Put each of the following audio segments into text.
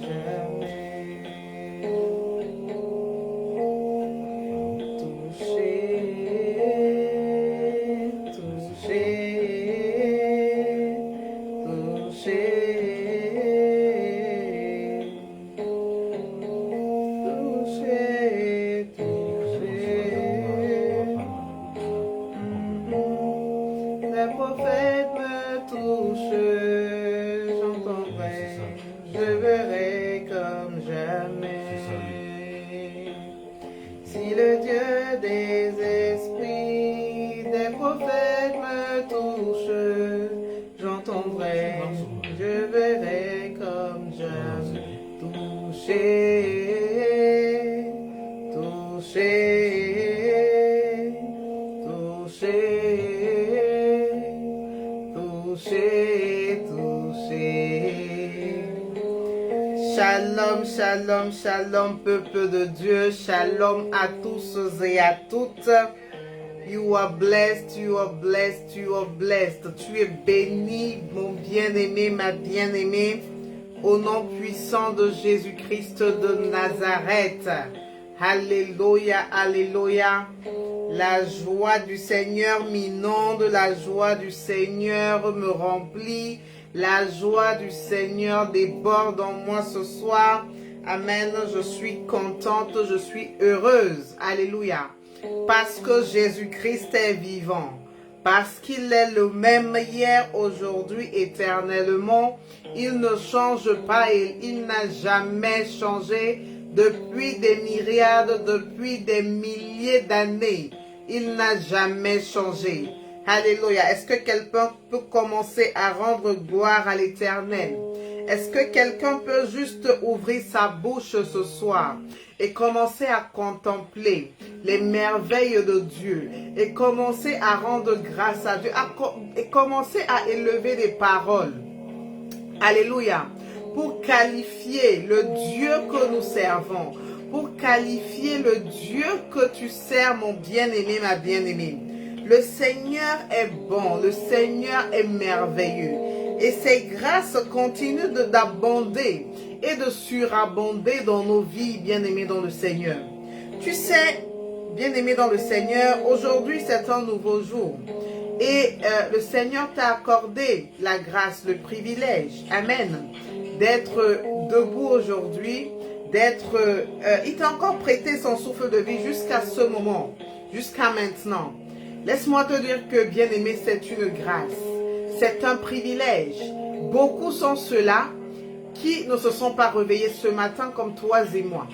jamais. Toucher, toucher, les prophètes me touchent, j'entendrai, je verrai comme jamais. Si le Dieu des esprits, des prophètes me touche, j'entendrai, je verrai comme jamais. Toucher, toucher, toucher, toucher. Shalom, shalom, shalom, peuple de Dieu. Shalom à tous et à toutes. You are blessed, you are blessed, you are blessed. Tu es béni, mon bien-aimé, ma bien-aimée, au nom puissant de Jésus-Christ de Nazareth. Alléluia, alléluia. La joie du Seigneur m'inonde, la joie du Seigneur me remplit, la joie du Seigneur déborde en moi ce soir. Amen, je suis contente, je suis heureuse. Alléluia. Parce que Jésus-Christ est vivant, parce qu'il est le même hier, aujourd'hui, éternellement. Il ne change pas et il n'a jamais changé depuis des myriades, depuis des milliers d'années. Il n'a jamais changé. Alléluia. Est-ce que quelqu'un peut commencer à rendre gloire à l'Éternel? Est-ce que quelqu'un peut juste ouvrir sa bouche ce soir et commencer à contempler les merveilles de Dieu et commencer à rendre grâce à Dieu et commencer à élever des paroles? Alléluia. Pour qualifier le Dieu que nous servons, pour qualifier le Dieu que tu sers, mon bien-aimé, ma bien-aimée. Le Seigneur est bon, le Seigneur est merveilleux. Et ses grâces continuent d'abonder et de surabonder dans nos vies, bien-aimés dans le Seigneur. Tu sais, bien-aimé dans le Seigneur, aujourd'hui c'est un nouveau jour. Et le Seigneur t'a accordé la grâce, le privilège, amen, d'être debout aujourd'hui, il t'a encore prêté son souffle de vie jusqu'à ce moment, jusqu'à maintenant. Laisse-moi te dire que, bien-aimé, c'est une grâce, c'est un privilège. Beaucoup sont ceux-là qui ne se sont pas réveillés ce matin comme toi et moi.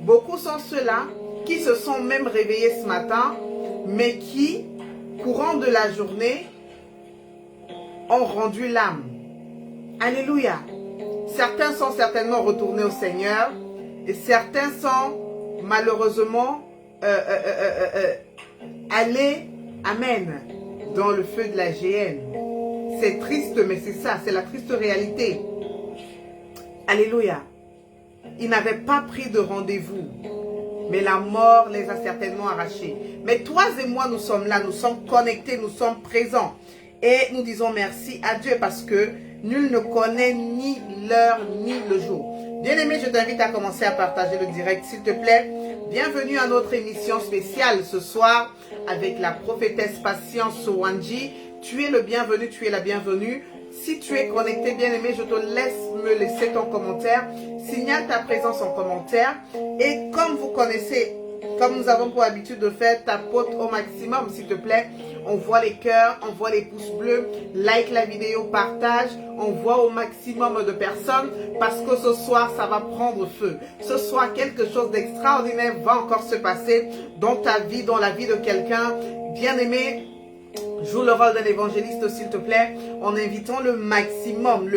Beaucoup sont ceux-là qui se sont même réveillés ce matin, mais qui, courant de la journée, ont rendu l'âme. Alléluia. Certains sont certainement retournés au Seigneur et certains sont malheureusement allés, amen, dans le feu de la géhenne. C'est triste, mais c'est ça, c'est la triste réalité. Alléluia. Ils n'avaient pas pris de rendez-vous, mais la mort les a certainement arrachés. Mais toi et moi, nous sommes là, nous sommes connectés, nous sommes présents. Et nous disons merci à Dieu parce que nul ne connaît ni l'heure ni le jour. Bien-aimé, je t'invite à commencer à partager le direct, s'il te plaît. Bienvenue à notre émission spéciale ce soir avec la prophétesse Patience Wanji. Tu es le bienvenu, tu es la bienvenue. Si tu es connecté, bien-aimé, je te laisse me laisser ton commentaire. Signale ta présence en commentaire. Et comme vous connaissez, comme nous avons pour habitude de faire, tapote au maximum, s'il te plaît. On voit les cœurs, on voit les pouces bleus, like la vidéo, partage, on voit au maximum de personnes parce que ce soir, ça va prendre feu. Ce soir, quelque chose d'extraordinaire va encore se passer dans ta vie, dans la vie de quelqu'un. Bien-aimé, joue le rôle d'un évangéliste, s'il te plaît, en invitant le maximum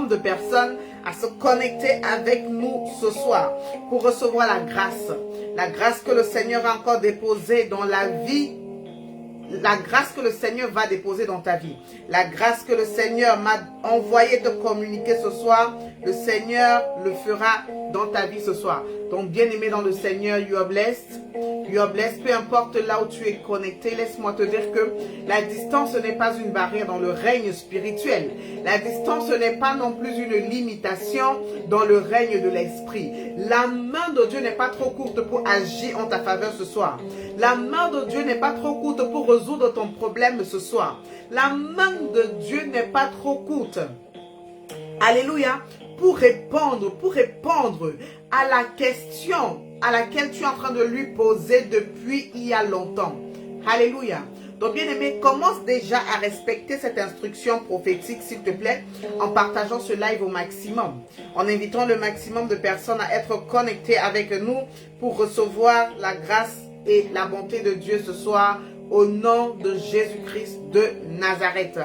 de personnes à se connecter avec nous ce soir pour recevoir la grâce que le Seigneur a encore déposée dans la vie, la grâce que le Seigneur va déposer dans ta vie, la grâce que le Seigneur m'a envoyé te communiquer ce soir, le Seigneur le fera dans ta vie ce soir. Donc bien-aimé dans le Seigneur, you are blessed. You are blessed. Peu importe là où tu es connecté, laisse-moi te dire que la distance n'est pas une barrière dans le règne spirituel. La distance n'est pas non plus une limitation dans le règne de l'esprit. La main de Dieu n'est pas trop courte pour agir en ta faveur ce soir. La main de Dieu n'est pas trop courte pour résoudre ton problème ce soir. La main de Dieu n'est pas trop courte. Alléluia. Pour répondre à la question à laquelle tu es en train de lui poser depuis il y a longtemps. Alléluia. Donc bien aimé, commence déjà à respecter cette instruction prophétique s'il te plaît, en partageant ce live au maximum, en invitant le maximum de personnes à être connectées avec nous pour recevoir la grâce et la bonté de Dieu ce soir au nom de Jésus-Christ de Nazareth.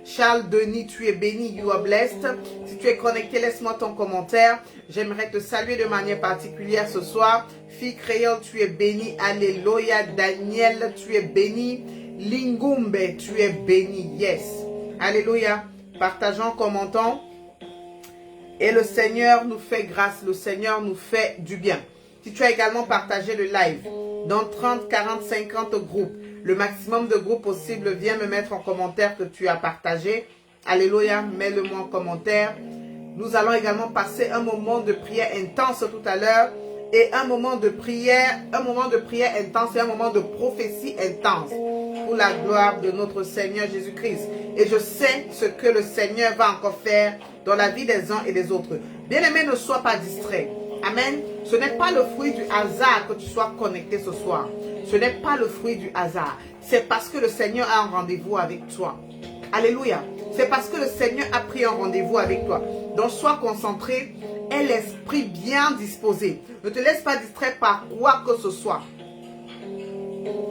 Charles Denis, tu es béni, you are blessed. Si tu es connecté, laisse-moi ton commentaire. J'aimerais te saluer de manière particulière ce soir. Fille créole, tu es béni. Alléluia. Daniel, tu es béni. Lingumbe, tu es béni. Yes. Alléluia. Partageons, commentons. Et le Seigneur nous fait grâce. Le Seigneur nous fait du bien. Si tu as également partagé le live dans 30, 40, 50 groupes, le maximum de groupes possible, viens me mettre en commentaire que tu as partagé. Alléluia, mets-le-moi en commentaire. Nous allons également passer un moment de prière intense tout à l'heure et un moment de prière intense et un moment de prophétie intense pour la gloire de notre Seigneur Jésus-Christ. Et je sais ce que le Seigneur va encore faire dans la vie des uns et des autres. Bien-aimé, ne sois pas distrait. Amen. Ce n'est pas le fruit du hasard que tu sois connecté ce soir. Ce n'est pas le fruit du hasard. C'est parce que le Seigneur a un rendez-vous avec toi. Alléluia. C'est parce que le Seigneur a pris un rendez-vous avec toi. Donc sois concentré et l'esprit bien disposé. Ne te laisse pas distraire par quoi que ce soit.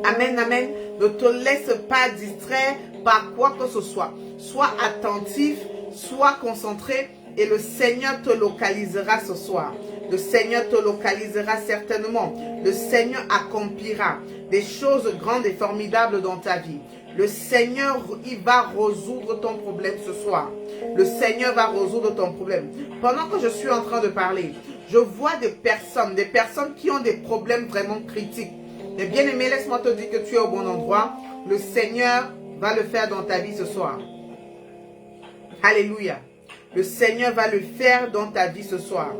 Amen, amen. Ne te laisse pas distraire par quoi que ce soit. Sois attentif, sois concentré et le Seigneur te localisera ce soir. Le Seigneur te localisera certainement. Le Seigneur accomplira des choses grandes et formidables dans ta vie. Le Seigneur, il va résoudre ton problème ce soir. Le Seigneur va résoudre ton problème. Pendant que je suis en train de parler, je vois des personnes qui ont des problèmes vraiment critiques. Mais bien aimé, laisse-moi te dire que tu es au bon endroit. Le Seigneur va le faire dans ta vie ce soir. Alléluia. Le Seigneur va le faire dans ta vie ce soir.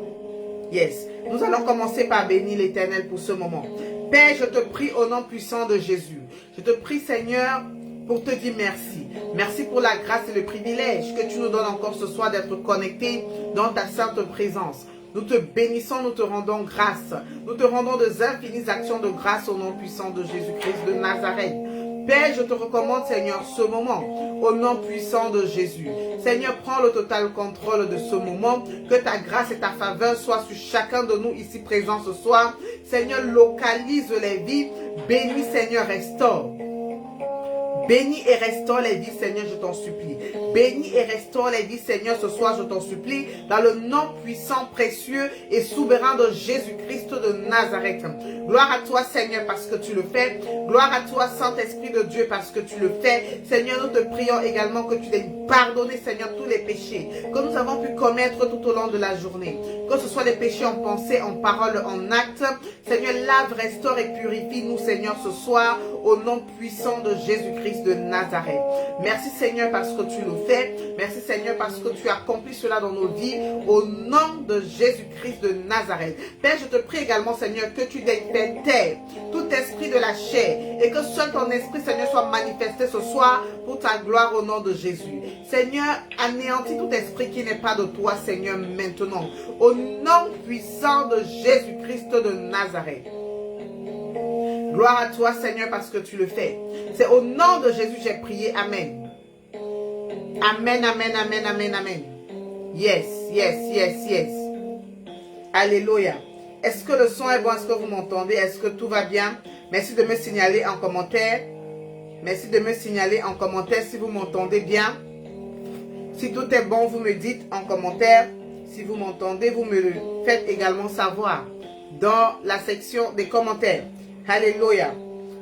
Yes. Nous allons commencer par bénir l'Éternel pour ce moment. Père, je te prie au nom puissant de Jésus. Je te prie, Seigneur, pour te dire merci. Merci pour la grâce et le privilège que tu nous donnes encore ce soir d'être connectés dans ta sainte présence. Nous te bénissons, nous te rendons grâce. Nous te rendons des infinies actions de grâce au nom puissant de Jésus-Christ de Nazareth. Père, je te recommande, Seigneur, ce moment, au nom puissant de Jésus. Seigneur, prends le total contrôle de ce moment. Que ta grâce et ta faveur soient sur chacun de nous ici présents ce soir. Seigneur, localise les vies. Bénis, Seigneur, restaure. Bénis et restaure les vies, Seigneur, je t'en supplie. Bénis et restaure les vies, Seigneur, ce soir, je t'en supplie, dans le nom puissant, précieux et souverain de Jésus-Christ de Nazareth. Gloire à toi, Seigneur, parce que tu le fais. Gloire à toi, Saint-Esprit de Dieu, parce que tu le fais. Seigneur, nous te prions également que tu daignes pardonner, Seigneur, tous les péchés que nous avons pu commettre tout au long de la journée. Que ce soit les péchés en pensée, en parole, en acte. Seigneur, lave, restaure et purifie-nous, Seigneur, ce soir, au nom puissant de Jésus-Christ de Nazareth. Merci Seigneur parce que tu le fais. Merci Seigneur parce que tu accomplis cela dans nos vies au nom de Jésus-Christ de Nazareth. Père, je te prie également Seigneur que tu daignes faire taire tout esprit de la chair et que seul ton esprit Seigneur soit manifesté ce soir pour ta gloire au nom de Jésus. Seigneur, anéantis tout esprit qui n'est pas de toi Seigneur maintenant au nom puissant de Jésus-Christ de Nazareth. Gloire à toi, Seigneur, parce que tu le fais. C'est au nom de Jésus j'ai prié. Amen. Amen, amen, amen, amen, amen. Yes, yes, yes, yes. Alléluia. Est-ce que le son est bon? Est-ce que vous m'entendez? Est-ce que tout va bien? Merci de me signaler en commentaire. Merci de me signaler en commentaire si vous m'entendez bien. Si tout est bon, vous me dites en commentaire. Si vous m'entendez, vous me le faites également savoir dans la section des commentaires. Alléluia.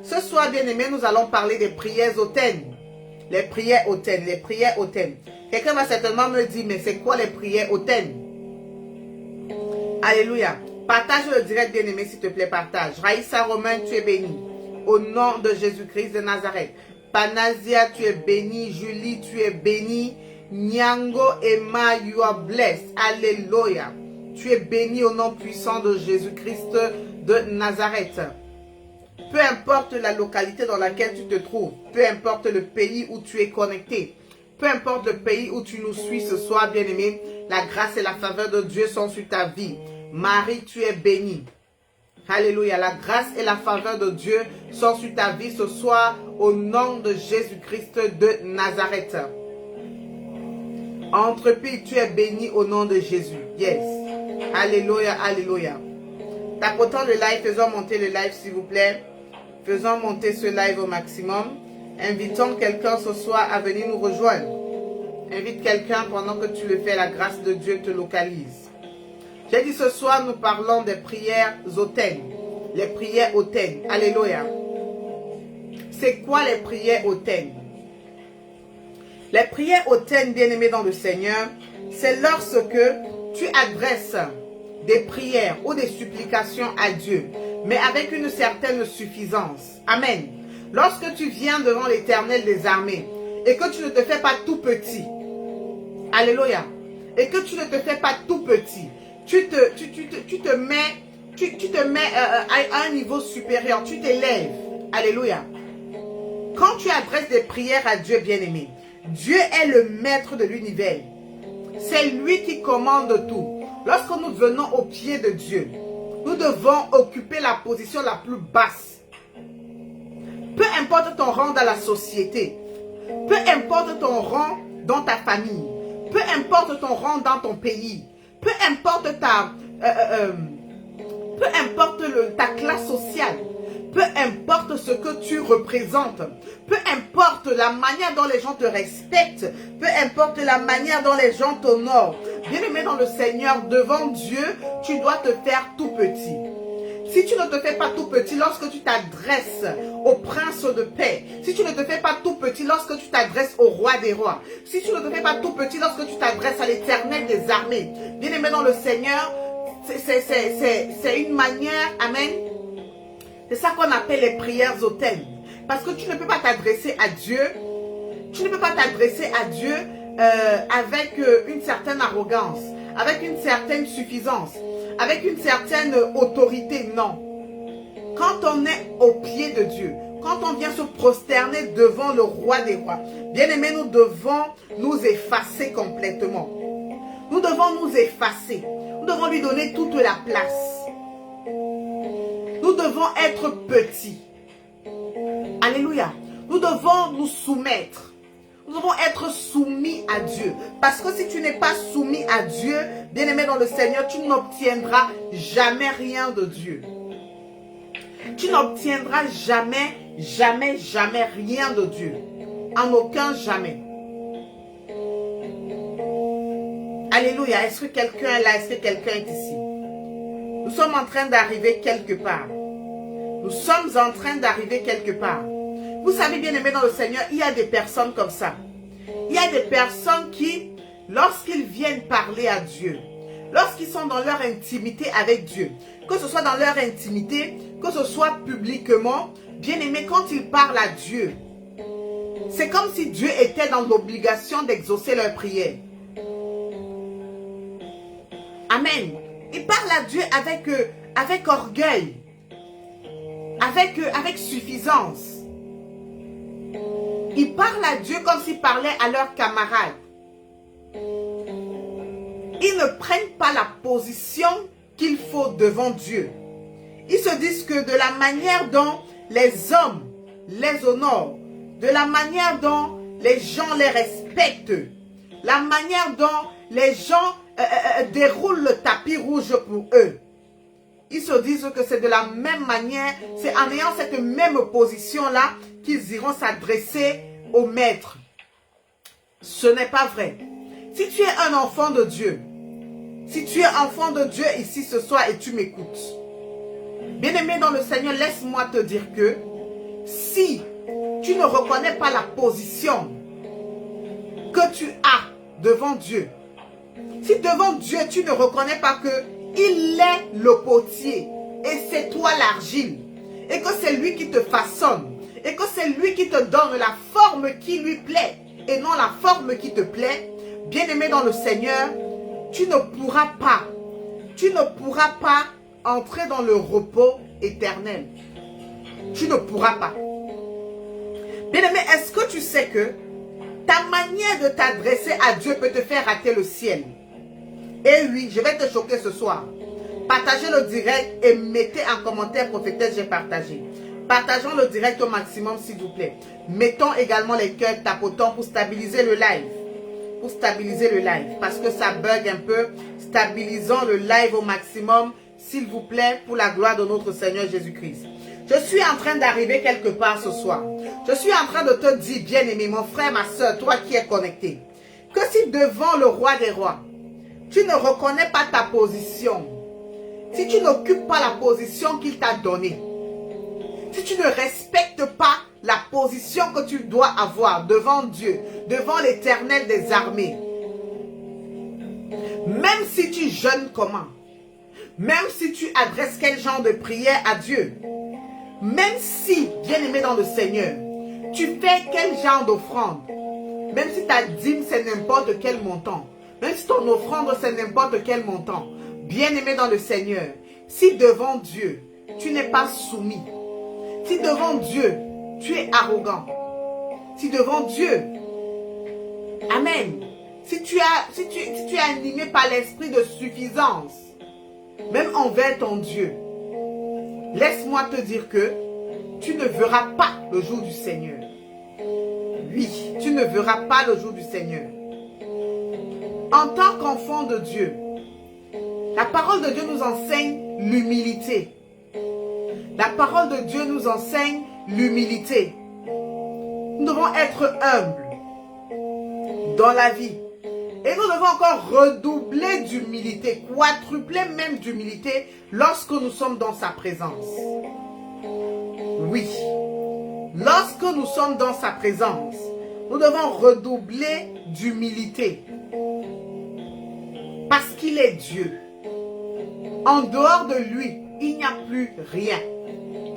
Ce soir, bien-aimés, nous allons parler des prières hautaines. Les prières hautaines, les prières hautaines. Quelqu'un va certainement me dire, mais c'est quoi les prières hautaines? Alléluia. Partage le direct, bien-aimé, s'il te plaît, partage. Raïssa Romain, tu es béni. Au nom de Jésus-Christ de Nazareth. Panazia, tu es béni. Julie, tu es béni. Nyango, Emma, you are blessed. Alléluia. Tu es béni au nom puissant de Jésus-Christ de Nazareth. Peu importe la localité dans laquelle tu te trouves, peu importe le pays où tu es connecté, peu importe le pays où tu nous suis ce soir, bien-aimé, la grâce et la faveur de Dieu sont sur ta vie. Marie, tu es bénie. Alléluia. La grâce et la faveur de Dieu sont sur ta vie ce soir au nom de Jésus-Christ de Nazareth. Entreprise, tu es béni au nom de Jésus. Yes. Alléluia, alléluia. Tapotons le live, faisons monter le live s'il vous plaît. Faisons monter ce live au maximum. Invitons quelqu'un ce soir à venir nous rejoindre. Invite quelqu'un pendant que tu le fais, la grâce de Dieu te localise. J'ai dit ce soir, nous parlons des prières hautaines. Les prières hautaines. Alléluia. C'est quoi les prières hautaines? Les prières hautaines, bien-aimés dans le Seigneur, c'est lorsque tu adresses des prières ou des supplications à Dieu, mais avec une certaine suffisance. Amen. Lorsque tu viens devant l'Éternel des armées et que tu ne te fais pas tout petit. Alléluia. Et que tu ne te fais pas tout petit. Tu te mets à un niveau supérieur. Tu t'élèves. Alléluia. Quand tu adresses des prières à Dieu, bien-aimé, Dieu est le maître de l'univers. C'est lui qui commande tout. Lorsque nous venons au pied de Dieu, nous devons occuper la position la plus basse. Peu importe ton rang dans la société, peu importe ton rang dans ta famille, peu importe ton rang dans ton pays, peu importe ta classe sociale, peu importe ce que tu représentes, peu importe la manière dont les gens te respectent, peu importe la manière dont les gens t'honorent, bien-aimé dans le Seigneur, devant Dieu, tu dois te faire tout petit. Si tu ne te fais pas tout petit lorsque tu t'adresses au prince de paix, si tu ne te fais pas tout petit lorsque tu t'adresses au roi des rois, si tu ne te fais pas tout petit lorsque tu t'adresses à l'Éternel des armées, bien-aimé dans le Seigneur, c'est une manière, amen, c'est ça qu'on appelle les prières hautaines. Parce que tu ne peux pas t'adresser à Dieu, avec une certaine arrogance, avec une certaine suffisance, avec une certaine autorité, non. Quand on est au pied de Dieu, quand on vient se prosterner devant le roi des rois, bien aimé, nous devons nous effacer complètement. Nous devons nous effacer. Nous devons lui donner toute la place. Nous devons être petits. Alléluia. Nous devons nous soumettre. Nous devons être soumis à Dieu. Parce que si tu n'es pas soumis à Dieu, bien-aimé dans le Seigneur, tu n'obtiendras jamais rien de Dieu. Tu n'obtiendras jamais rien de Dieu. En aucun jamais. Alléluia. Est-ce que quelqu'un est là? Est-ce que quelqu'un est ici? Nous sommes en train d'arriver quelque part. Nous sommes en train d'arriver quelque part. Vous savez, bien-aimés dans le Seigneur, il y a des personnes comme ça. Il y a des personnes qui, lorsqu'ils viennent parler à Dieu, lorsqu'ils sont dans leur intimité avec Dieu, que ce soit dans leur intimité, que ce soit publiquement, bien-aimés, quand ils parlent à Dieu, c'est comme si Dieu était dans l'obligation d'exaucer leurs prières. Amen. Ils parlent à Dieu avec orgueil, avec suffisance. Ils parlent à Dieu comme s'ils parlaient à leurs camarades. Ils ne prennent pas la position qu'il faut devant Dieu. Ils se disent que de la manière dont les hommes les honorent, de la manière dont les gens les respectent, la manière dont les gens déroulent le tapis rouge pour eux, ils se disent que c'est de la même manière, c'est en ayant cette même position-là qu'ils iront s'adresser au maître. Ce n'est pas vrai. Si tu es un enfant de Dieu, si tu es enfant de Dieu ici ce soir et tu m'écoutes, bien-aimé dans le Seigneur, laisse-moi te dire que si tu ne reconnais pas la position que tu as devant Dieu, si devant Dieu tu ne reconnais pas que il est le potier et c'est toi l'argile. Et que c'est lui qui te façonne. Et que c'est lui qui te donne la forme qui lui plaît et non la forme qui te plaît. Bien-aimé dans le Seigneur, tu ne pourras pas entrer dans le repos éternel. Tu ne pourras pas. Bien-aimé, est-ce que tu sais que ta manière de t'adresser à Dieu peut te faire rater le ciel? Et oui, je vais te choquer ce soir. Partagez le direct et mettez un commentaire prophétesse, j'ai partagé. Partageons le direct au maximum, s'il vous plaît. Mettons également les cœurs tapotants pour stabiliser le live. Pour stabiliser le live. Parce que ça bug un peu. Stabilisons le live au maximum, s'il vous plaît, pour la gloire de notre Seigneur Jésus-Christ. Je suis en train d'arriver quelque part ce soir. Je suis en train de te dire, bien-aimé, mon frère, ma soeur, toi qui es connecté, que si devant le roi des rois, tu ne reconnais pas ta position, si tu n'occupes pas la position qu'il t'a donnée, si tu ne respectes pas la position que tu dois avoir devant Dieu, devant l'Éternel des armées, même si tu jeûnes comment, même si tu adresses quel genre de prière à Dieu, même si, bien-aimé dans le Seigneur, tu fais quel genre d'offrande, même si ta dîme c'est n'importe quel montant, même si ton offrande c'est n'importe quel montant, bien-aimé dans le Seigneur, si devant Dieu, tu n'es pas soumis, si devant Dieu, tu es arrogant, si devant Dieu, Amen, si tu es animé par l'esprit de suffisance, même envers ton Dieu, laisse-moi te dire que tu ne verras pas le jour du Seigneur. Oui, tu ne verras pas le jour du Seigneur. En tant qu'enfant de Dieu, la parole de Dieu nous enseigne l'humilité. La parole de Dieu nous enseigne l'humilité. Nous devons être humbles dans la vie. Et nous devons encore redoubler d'humilité, quadrupler même d'humilité lorsque nous sommes dans sa présence. Oui, lorsque nous sommes dans sa présence, nous devons redoubler d'humilité. Parce qu'il est Dieu. En dehors de lui, il n'y a plus rien.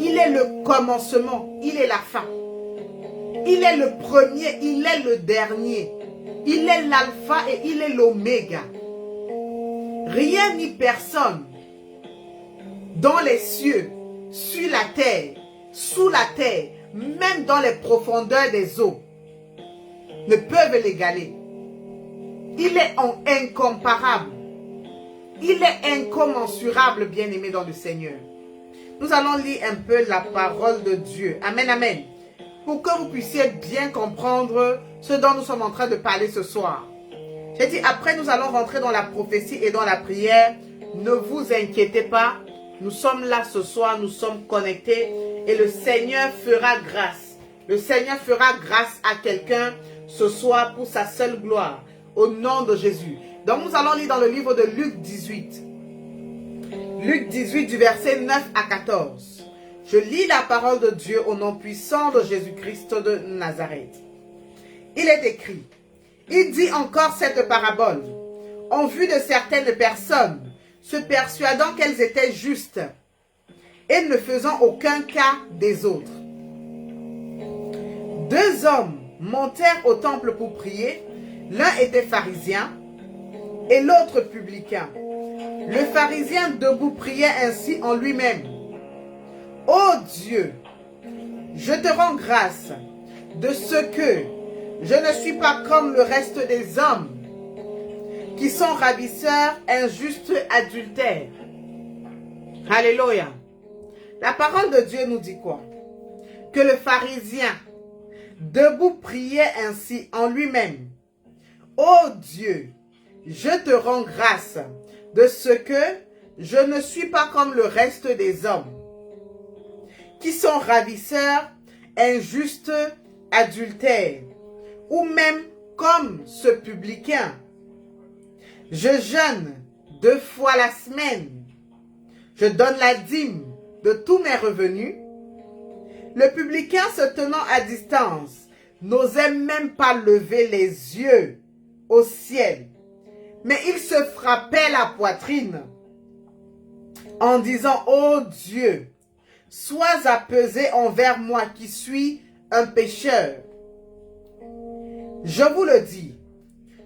Il est le commencement, il est la fin. Il est le premier, il est le dernier. Il est l'alpha et il est l'oméga. Rien ni personne dans les cieux, sur la terre, sous la terre, même dans les profondeurs des eaux, ne peuvent l'égaler. Il est incomparable. Il est incommensurable, bien-aimé dans le Seigneur. Nous allons lire un peu la parole de Dieu. Amen, amen. Pour que vous puissiez bien comprendre ce dont nous sommes en train de parler ce soir. J'ai dit, après nous allons rentrer dans la prophétie et dans la prière. Ne vous inquiétez pas. Nous sommes là ce soir, nous sommes connectés. Et le Seigneur fera grâce. Le Seigneur fera grâce à quelqu'un ce soir pour sa seule gloire. Au nom de Jésus. Donc nous allons lire dans le livre de Luc 18. Luc 18 du verset 9 à 14. Je lis la parole de Dieu au nom puissant de Jésus-Christ de Nazareth. Il est écrit, il dit encore cette parabole, en vue de certaines personnes, se persuadant qu'elles étaient justes et ne faisant aucun cas des autres. Deux hommes montèrent au temple pour prier, l'un était pharisien et l'autre publicain. Le pharisien debout priait ainsi en lui-même. Ô Dieu, je te rends grâce de ce que je ne suis pas comme le reste des hommes qui sont ravisseurs, injustes, adultères. Alléluia. La parole de Dieu nous dit quoi? Que le pharisien debout priait ainsi en lui-même. Ô Dieu, je te rends grâce de ce que je ne suis pas comme le reste des hommes qui sont ravisseurs, injustes, adultères, ou même comme ce publicain. Je jeûne 2 fois la semaine. Je donne la dîme de tous mes revenus. Le publicain se tenant à distance n'osait même pas lever les yeux au ciel, mais il se frappait la poitrine en disant, ô Dieu, sois apaisé envers moi qui suis un pécheur. Je vous le dis,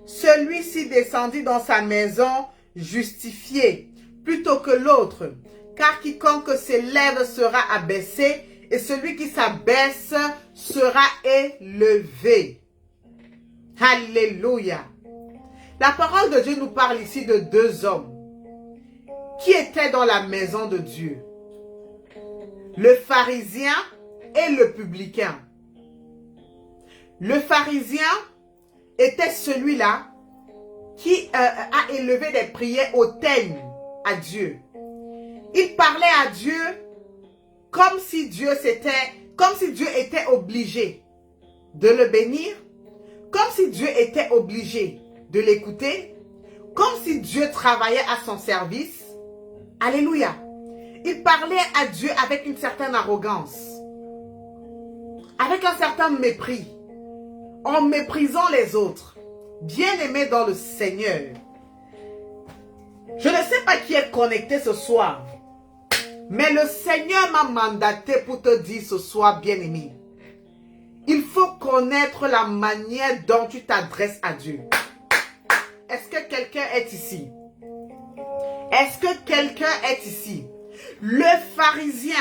celui-ci descendit dans sa maison justifié plutôt que l'autre, car quiconque s'élève sera abaissé et celui qui s'abaisse sera élevé. Alléluia. La parole de Dieu nous parle ici de deux hommes qui étaient dans la maison de Dieu. Le pharisien et le publicain. Le pharisien était celui-là qui a élevé des prières hautaines à Dieu. Il parlait à Dieu comme si Dieu était obligé de le bénir, comme si Dieu était obligé de l'écouter, comme si Dieu travaillait à son service. Alléluia. Il parlait à Dieu avec une certaine arrogance, avec un certain mépris, en méprisant les autres. Bien-aimé dans le Seigneur, je ne sais pas qui est connecté ce soir, mais le Seigneur m'a mandaté pour te dire ce soir, bien-aimé, il faut connaître la manière dont tu t'adresses à Dieu. Est-ce que quelqu'un est ici? Est-ce que quelqu'un est ici? Le pharisien,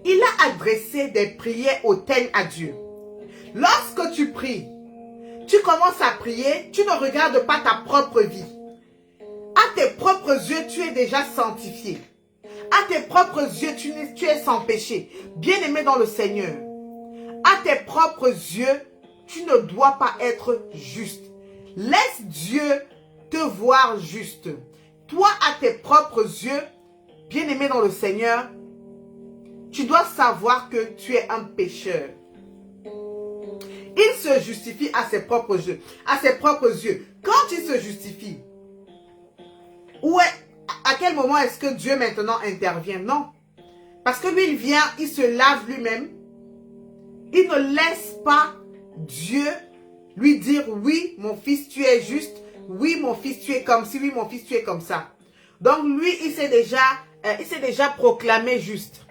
il a adressé des prières hautaines à Dieu. Lorsque tu pries, tu commences à prier, tu ne regardes pas ta propre vie. À tes propres yeux, tu es déjà sanctifié. À tes propres yeux, tu es sans péché. Bien-aimé dans le Seigneur. À tes propres yeux, tu ne dois pas être juste. Laisse Dieu te voir juste. Toi, à tes propres yeux, bien-aimé dans le Seigneur, tu dois savoir que tu es un pécheur. Il se justifie à ses propres yeux. À ses propres yeux. Quand il se justifie, à quel moment est-ce que Dieu maintenant intervient? Non. Parce que lui, il vient, il se lave lui-même. Il ne laisse pas Dieu lui dire, oui, mon fils, tu es juste. Oui, mon fils, tu es comme ci. Oui, mon fils, tu es comme ça. Donc, lui, il s'est déjà proclamé juste.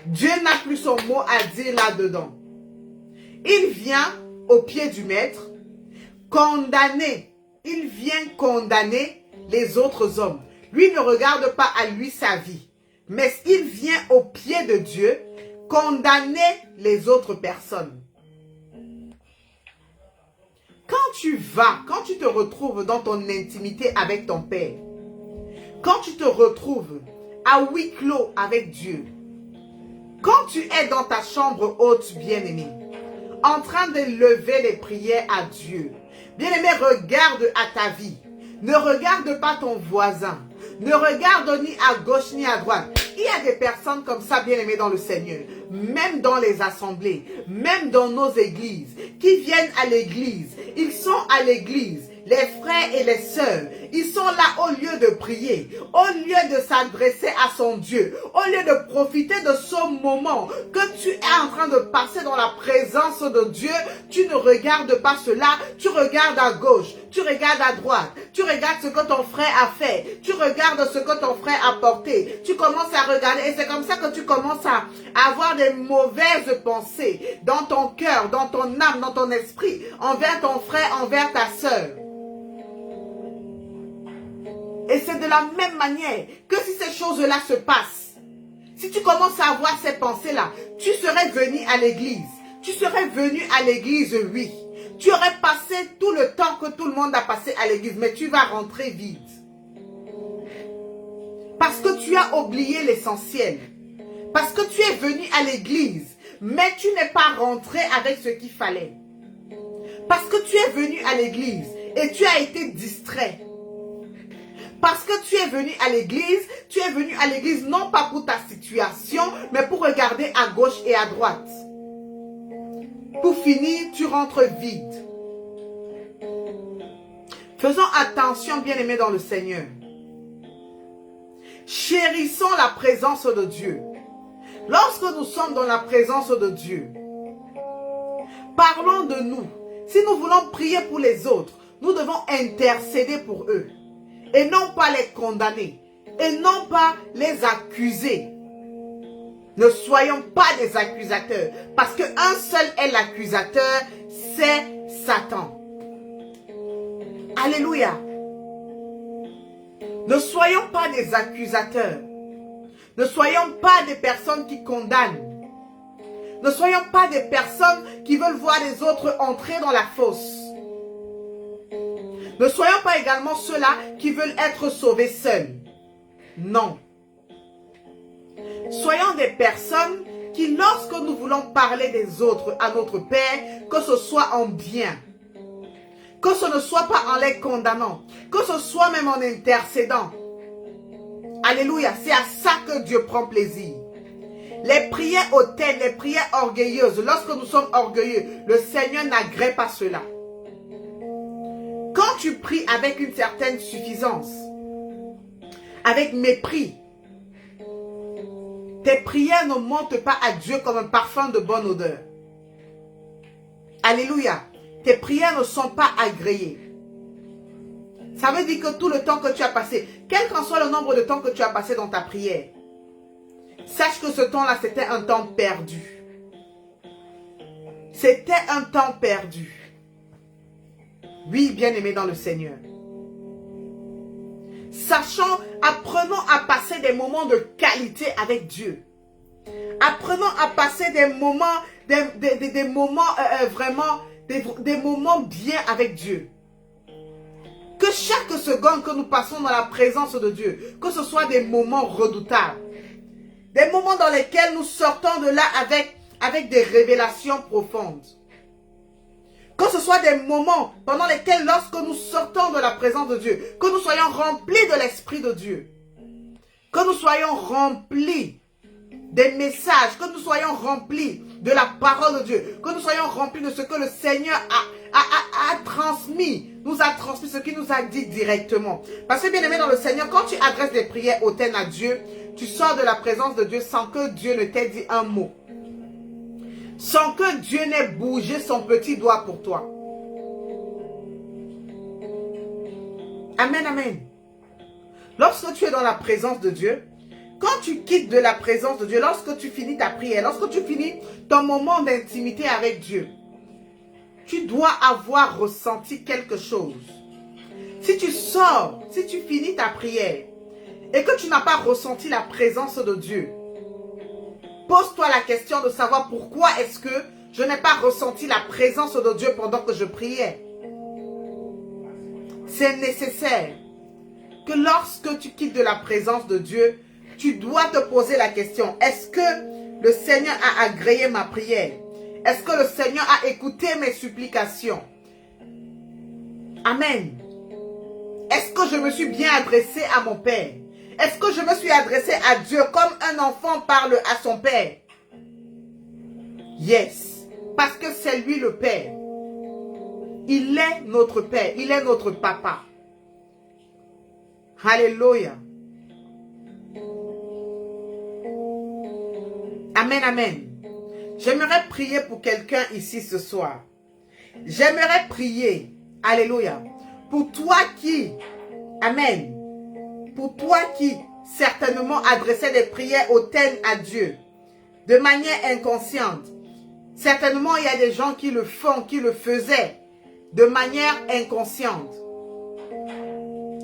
Dieu n'a plus son mot à dire là-dedans. Il vient au pied du maître, condamner. Il vient condamner les autres hommes. Lui ne regarde pas à lui sa vie, mais il vient au pied de Dieu condamner les autres personnes. Quand tu te retrouves dans ton intimité avec ton Père, quand tu te retrouves à huis clos avec Dieu, quand tu es dans ta chambre haute, bien-aimé, en train de lever les prières à Dieu, bien-aimé, regarde à ta vie. Ne regarde pas ton voisin. Ne regarde ni à gauche ni à droite. Il y a des personnes comme ça, bien-aimées dans le Seigneur, même dans les assemblées, même dans nos églises, qui viennent à l'église. Ils sont à l'église, les frères et les sœurs. Ils sont là au lieu de prier, au lieu de s'adresser à son Dieu, au lieu de profiter de ce moment que tu es en train de passer dans la présence de Dieu. Tu ne regardes pas cela, tu regardes à gauche, tu regardes à droite, tu regardes ce que ton frère a fait, tu regardes ce que ton frère a porté, tu commences à regarder et c'est comme ça que tu commences à avoir des mauvaises pensées dans ton cœur, dans ton âme, dans ton esprit, envers ton frère, envers ta sœur. Et c'est de la même manière que si ces choses-là se passent, si tu commences à avoir ces pensées-là, tu serais venu à l'église. Tu serais venu à l'église, oui. Tu aurais passé tout le temps que tout le monde a passé à l'église, mais tu vas rentrer vide. Parce que tu as oublié l'essentiel. Parce que tu es venu à l'église, mais tu n'es pas rentré avec ce qu'il fallait. Parce que tu es venu à l'église et tu as été distrait. Parce que tu es venu à l'église non pas pour ta situation, mais pour regarder à gauche et à droite. Pour finir, tu rentres vide. Faisons attention, bien-aimés dans le Seigneur. Chérissons la présence de Dieu. Lorsque nous sommes dans la présence de Dieu, parlons de nous. Si nous voulons prier pour les autres, nous devons intercéder pour eux. Et non pas les condamner. et non pas les accuser. Ne soyons pas des accusateurs, parce qu'un seul est l'accusateur, c'est Satan. Alléluia. Ne soyons pas des accusateurs. Ne soyons pas des personnes qui condamnent. Ne soyons pas des personnes qui veulent voir les autres entrer dans la fosse. Ne soyons pas également ceux-là qui veulent être sauvés seuls. Non. Soyons des personnes qui, lorsque nous voulons parler des autres à notre Père, que ce soit en bien, que ce ne soit pas en les condamnant, que ce soit même en intercédant. Alléluia, c'est à ça que Dieu prend plaisir. Les prières hautaines, les prières orgueilleuses, lorsque nous sommes orgueilleux, le Seigneur n'agrée pas cela. Quand tu pries avec une certaine suffisance, avec mépris, tes prières ne montent pas à Dieu comme un parfum de bonne odeur. Alléluia. Tes prières ne sont pas agréées. Ça veut dire que tout le temps que tu as passé, quel qu'en soit le nombre de temps que tu as passé dans ta prière, sache que ce temps-là, c'était un temps perdu. C'était un temps perdu. Oui, bien-aimé dans le Seigneur. Sachant, apprenons à passer des moments de qualité avec Dieu. Apprenons à passer des moments, des moments vraiment, des moments bien avec Dieu. Que chaque seconde que nous passons dans la présence de Dieu, que ce soit des moments redoutables. Des moments dans lesquels nous sortons de là avec des révélations profondes. Que ce soit des moments pendant lesquels, lorsque nous sortons de la présence de Dieu, que nous soyons remplis de l'Esprit de Dieu. Que nous soyons remplis des messages, que nous soyons remplis de la parole de Dieu, que nous soyons remplis de ce que le Seigneur a transmis, nous a transmis ce qu'il nous a dit directement. Parce que bien aimé dans le Seigneur, quand tu adresses des prières hautaines à Dieu, tu sors de la présence de Dieu sans que Dieu ne t'ait dit un mot. Sans que Dieu n'ait bougé son petit doigt pour toi. Amen, amen. Lorsque tu es dans la présence de Dieu, quand tu quittes de la présence de Dieu, lorsque tu finis ta prière, lorsque tu finis ton moment d'intimité avec Dieu, tu dois avoir ressenti quelque chose. Si tu sors, si tu finis ta prière et que tu n'as pas ressenti la présence de Dieu, pose-toi la question de savoir pourquoi est-ce que je n'ai pas ressenti la présence de Dieu pendant que je priais. C'est nécessaire que lorsque tu quittes de la présence de Dieu, tu dois te poser la question, est-ce que le Seigneur a agréé ma prière? Est-ce que le Seigneur a écouté mes supplications? Amen. Est-ce que je me suis bien adressé à mon Père? Est-ce que je me suis adressé à Dieu comme un enfant parle à son Père? Yes. Parce que c'est lui le Père. Il est notre Père. Il est notre Papa. Alléluia. Amen, amen. J'aimerais prier pour quelqu'un ici ce soir. J'aimerais prier, alléluia, pour toi qui, amen, pour toi qui certainement adressait des prières hautaines à Dieu de manière inconsciente. Certainement, il y a des gens qui le font, qui le faisaient de manière inconsciente.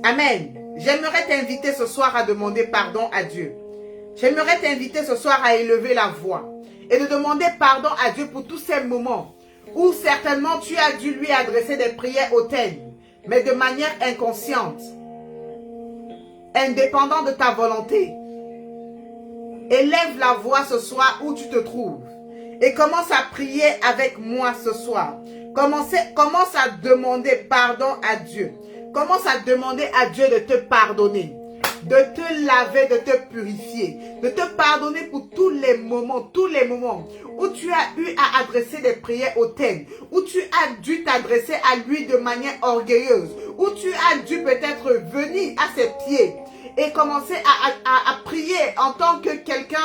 Amen. J'aimerais t'inviter ce soir à demander pardon à Dieu. J'aimerais t'inviter ce soir à élever la voix et de demander pardon à Dieu pour tous ces moments où certainement tu as dû lui adresser des prières hautaines, mais de manière inconsciente, indépendant de ta volonté. Élève la voix ce soir où tu te trouves et commence à prier avec moi ce soir. Commence à demander pardon à Dieu. Commence à demander à Dieu de te pardonner, de te laver, de te purifier, de te pardonner pour tous les moments où tu as eu à adresser des prières hautaines, où tu as dû t'adresser à lui de manière orgueilleuse, où tu as dû peut-être venir à ses pieds et commencer à prier en tant que quelqu'un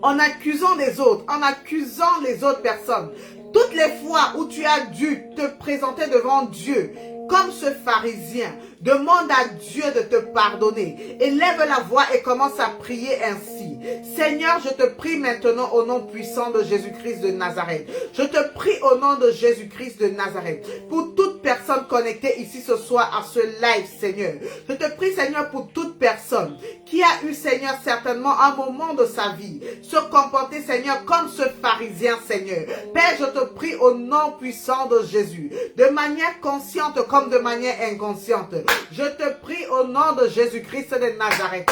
en accusant les autres, en accusant les autres personnes. Toutes les fois où tu as dû te présenter devant Dieu comme ce pharisien, demande à Dieu de te pardonner. Élève la voix et commence à prier ainsi. Seigneur, je te prie maintenant au nom puissant de Jésus-Christ de Nazareth. Je te prie au nom de Jésus-Christ de Nazareth. Pour toute personne connectée ici ce soir à ce live, Seigneur. Je te prie, Seigneur, pour toute personne qui a eu, Seigneur, certainement un moment de sa vie, se comporter, Seigneur, comme ce pharisien, Seigneur. Père, je te prie au nom puissant de Jésus, de manière consciente comme de manière inconsciente. Je te prie au nom de Jésus-Christ de Nazareth.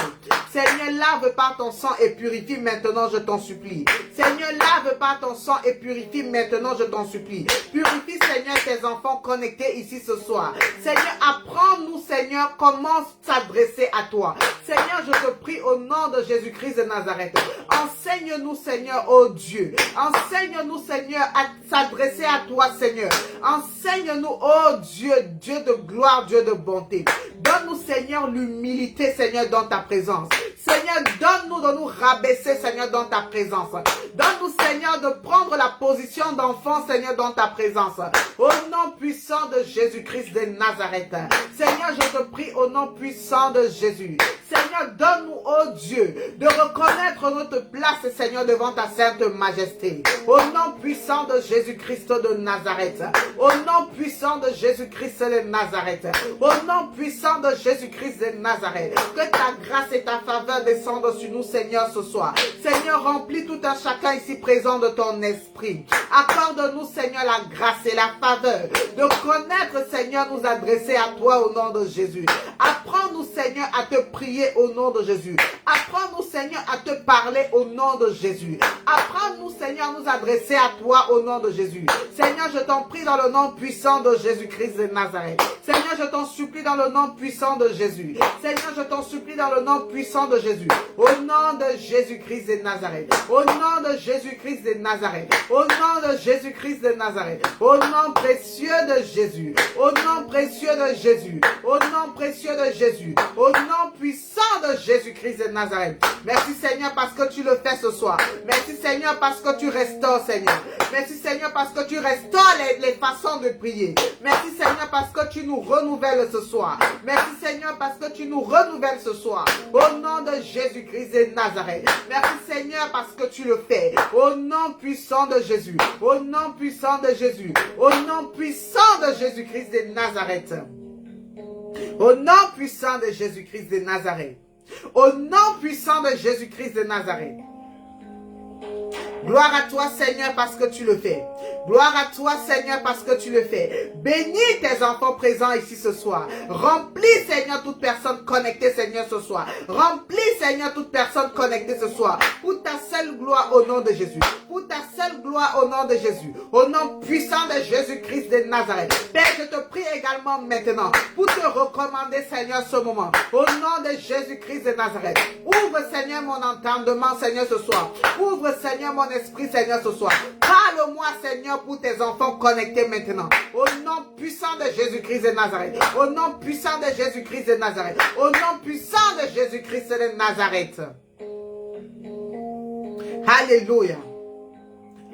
Seigneur, lave par ton sang et purifie maintenant, je t'en supplie. Seigneur, lave par ton sang et purifie maintenant, je t'en supplie. Purifie, Seigneur, tes enfants connectés ici ce soir. Seigneur, apprends-nous, Seigneur, comment s'adresser à toi. Seigneur, je te prie au nom de Jésus-Christ de Nazareth. Enseigne-nous, Seigneur, oh Dieu. Enseigne-nous, Seigneur, à s'adresser à toi, Seigneur. Enseigne-nous, oh Dieu, Dieu de gloire, Dieu de bonté. Donne-nous, Seigneur, l'humilité, Seigneur, dans ta présence. Seigneur, donne-nous de nous rabaisser, Seigneur, dans ta présence. Donne-nous, Seigneur, de prendre la position d'enfant, Seigneur, dans ta présence. Au nom puissant de Jésus-Christ de Nazareth. Seigneur, je te prie au nom puissant de Jésus. Seigneur, donne-nous, oh Dieu, de reconnaître notre place, Seigneur, devant ta sainte majesté. Au nom puissant de Jésus-Christ de Nazareth. Au nom puissant de Jésus-Christ de Nazareth. Au nom puissant de Jésus-Christ de Nazareth. Que ta grâce et ta faveur descendent sur nous, Seigneur, ce soir. Seigneur, remplis tout un chacun ici présent de ton esprit. Accorde-nous, Seigneur, la grâce et la faveur de connaître, Seigneur, nous adresser à toi au nom de Jésus. Apprends-nous, Seigneur, à te prier au nom de Jésus. Apprends-nous, Seigneur, à te parler au nom de Jésus. Apprends-nous, Seigneur, à nous adresser à toi au nom de Jésus. Seigneur, je t'en prie dans le nom puissant de Jésus-Christ de Nazareth. Seigneur, je t'en supplie dans le nom puissant de Jésus. Seigneur, je t'en supplie dans le nom puissant de Jésus. Au nom de Jésus-Christ de Nazareth. Au nom de Jésus-Christ de Nazareth. Au nom de Jésus-Christ de Nazareth. Au nom précieux de Jésus. Au nom précieux de Jésus. Au nom précieux de Jésus. Au nom puissant de Jésus-Christ de Nazareth. Merci, Seigneur, parce que tu le fais ce soir. Merci, Seigneur, parce que tu restaures, Seigneur. Merci, Seigneur, parce que tu restaures les façons de prier. Merci, Seigneur, parce que tu nous renouvelles ce soir. Merci, Seigneur, parce que tu nous renouvelles ce soir. Au nom de Jésus-Christ de Nazareth. Merci, Seigneur, parce que tu le fais. Au nom puissant de Jésus. Au nom puissant de Jésus. Au nom puissant de Jésus-Christ de Nazareth. Au nom puissant de Jésus-Christ de Nazareth. Au nom puissant de Jésus-Christ de Nazareth. Gloire à toi, Seigneur, parce que tu le fais. Gloire à toi, Seigneur, parce que tu le fais. Bénis tes enfants présents ici ce soir. Remplis, Seigneur, toute personne connectée, Seigneur, ce soir. Remplis, Seigneur, toute personne connectée ce soir. Pour ta seule gloire au nom de Jésus. Pour ta seule gloire au nom de Jésus. Au nom puissant de Jésus-Christ de Nazareth. Père, je te prie également maintenant pour te recommander, Seigneur, ce moment. Au nom de Jésus-Christ de Nazareth. Ouvre, Seigneur, mon entendement, Seigneur, ce soir. Ouvre, Seigneur, mon esprit, Seigneur, ce soir. Parle-moi, Seigneur, pour tes enfants connectés maintenant. Au nom puissant de Jésus-Christ de Nazareth. Au nom puissant de Jésus-Christ de Nazareth. Au nom puissant de Jésus-Christ de Nazareth. Alléluia.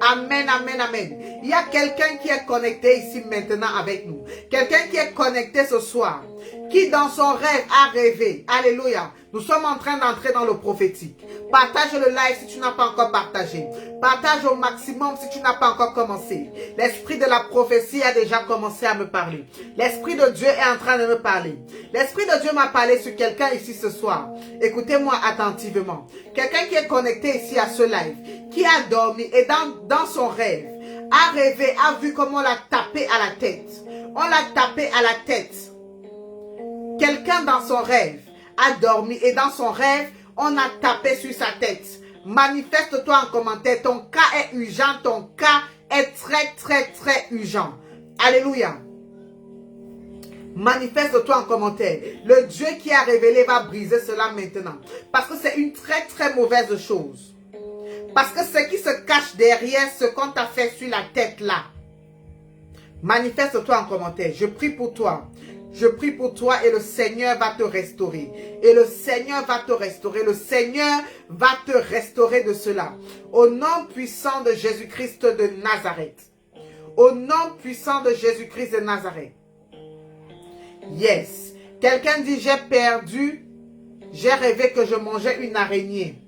Amen, amen, amen. Il y a quelqu'un qui est connecté ici maintenant avec nous. Quelqu'un qui est connecté ce soir. Qui dans son rêve a rêvé. Alléluia. Nous sommes en train d'entrer dans le prophétique. Partage le live si tu n'as pas encore partagé. Partage au maximum si tu n'as pas encore commencé. L'esprit de la prophétie a déjà commencé à me parler. L'esprit de Dieu est en train de me parler. L'esprit de Dieu m'a parlé sur quelqu'un ici ce soir. Écoutez-moi attentivement. Quelqu'un qui est connecté ici à ce live, qui a dormi et dans son rêve, a rêvé, a vu comment on l'a tapé à la tête. On l'a tapé à la tête. Quelqu'un dans son rêve a dormi et dans son rêve, on a tapé sur sa tête. Manifeste-toi en commentaire. Ton cas est urgent. Ton cas est très, très, très urgent. Alléluia. Manifeste-toi en commentaire. Le Dieu qui a révélé va briser cela maintenant. Parce que c'est une très, très mauvaise chose. Parce que ce qui se cache derrière ce qu'on t'a fait sur la tête là. Manifeste-toi en commentaire. Je prie pour toi. Je prie pour toi et le Seigneur va te restaurer. Et le Seigneur va te restaurer. Le Seigneur va te restaurer de cela. Au nom puissant de Jésus-Christ de Nazareth. Au nom puissant de Jésus-Christ de Nazareth. Yes. Quelqu'un dit, j'ai rêvé que je mangeais une araignée.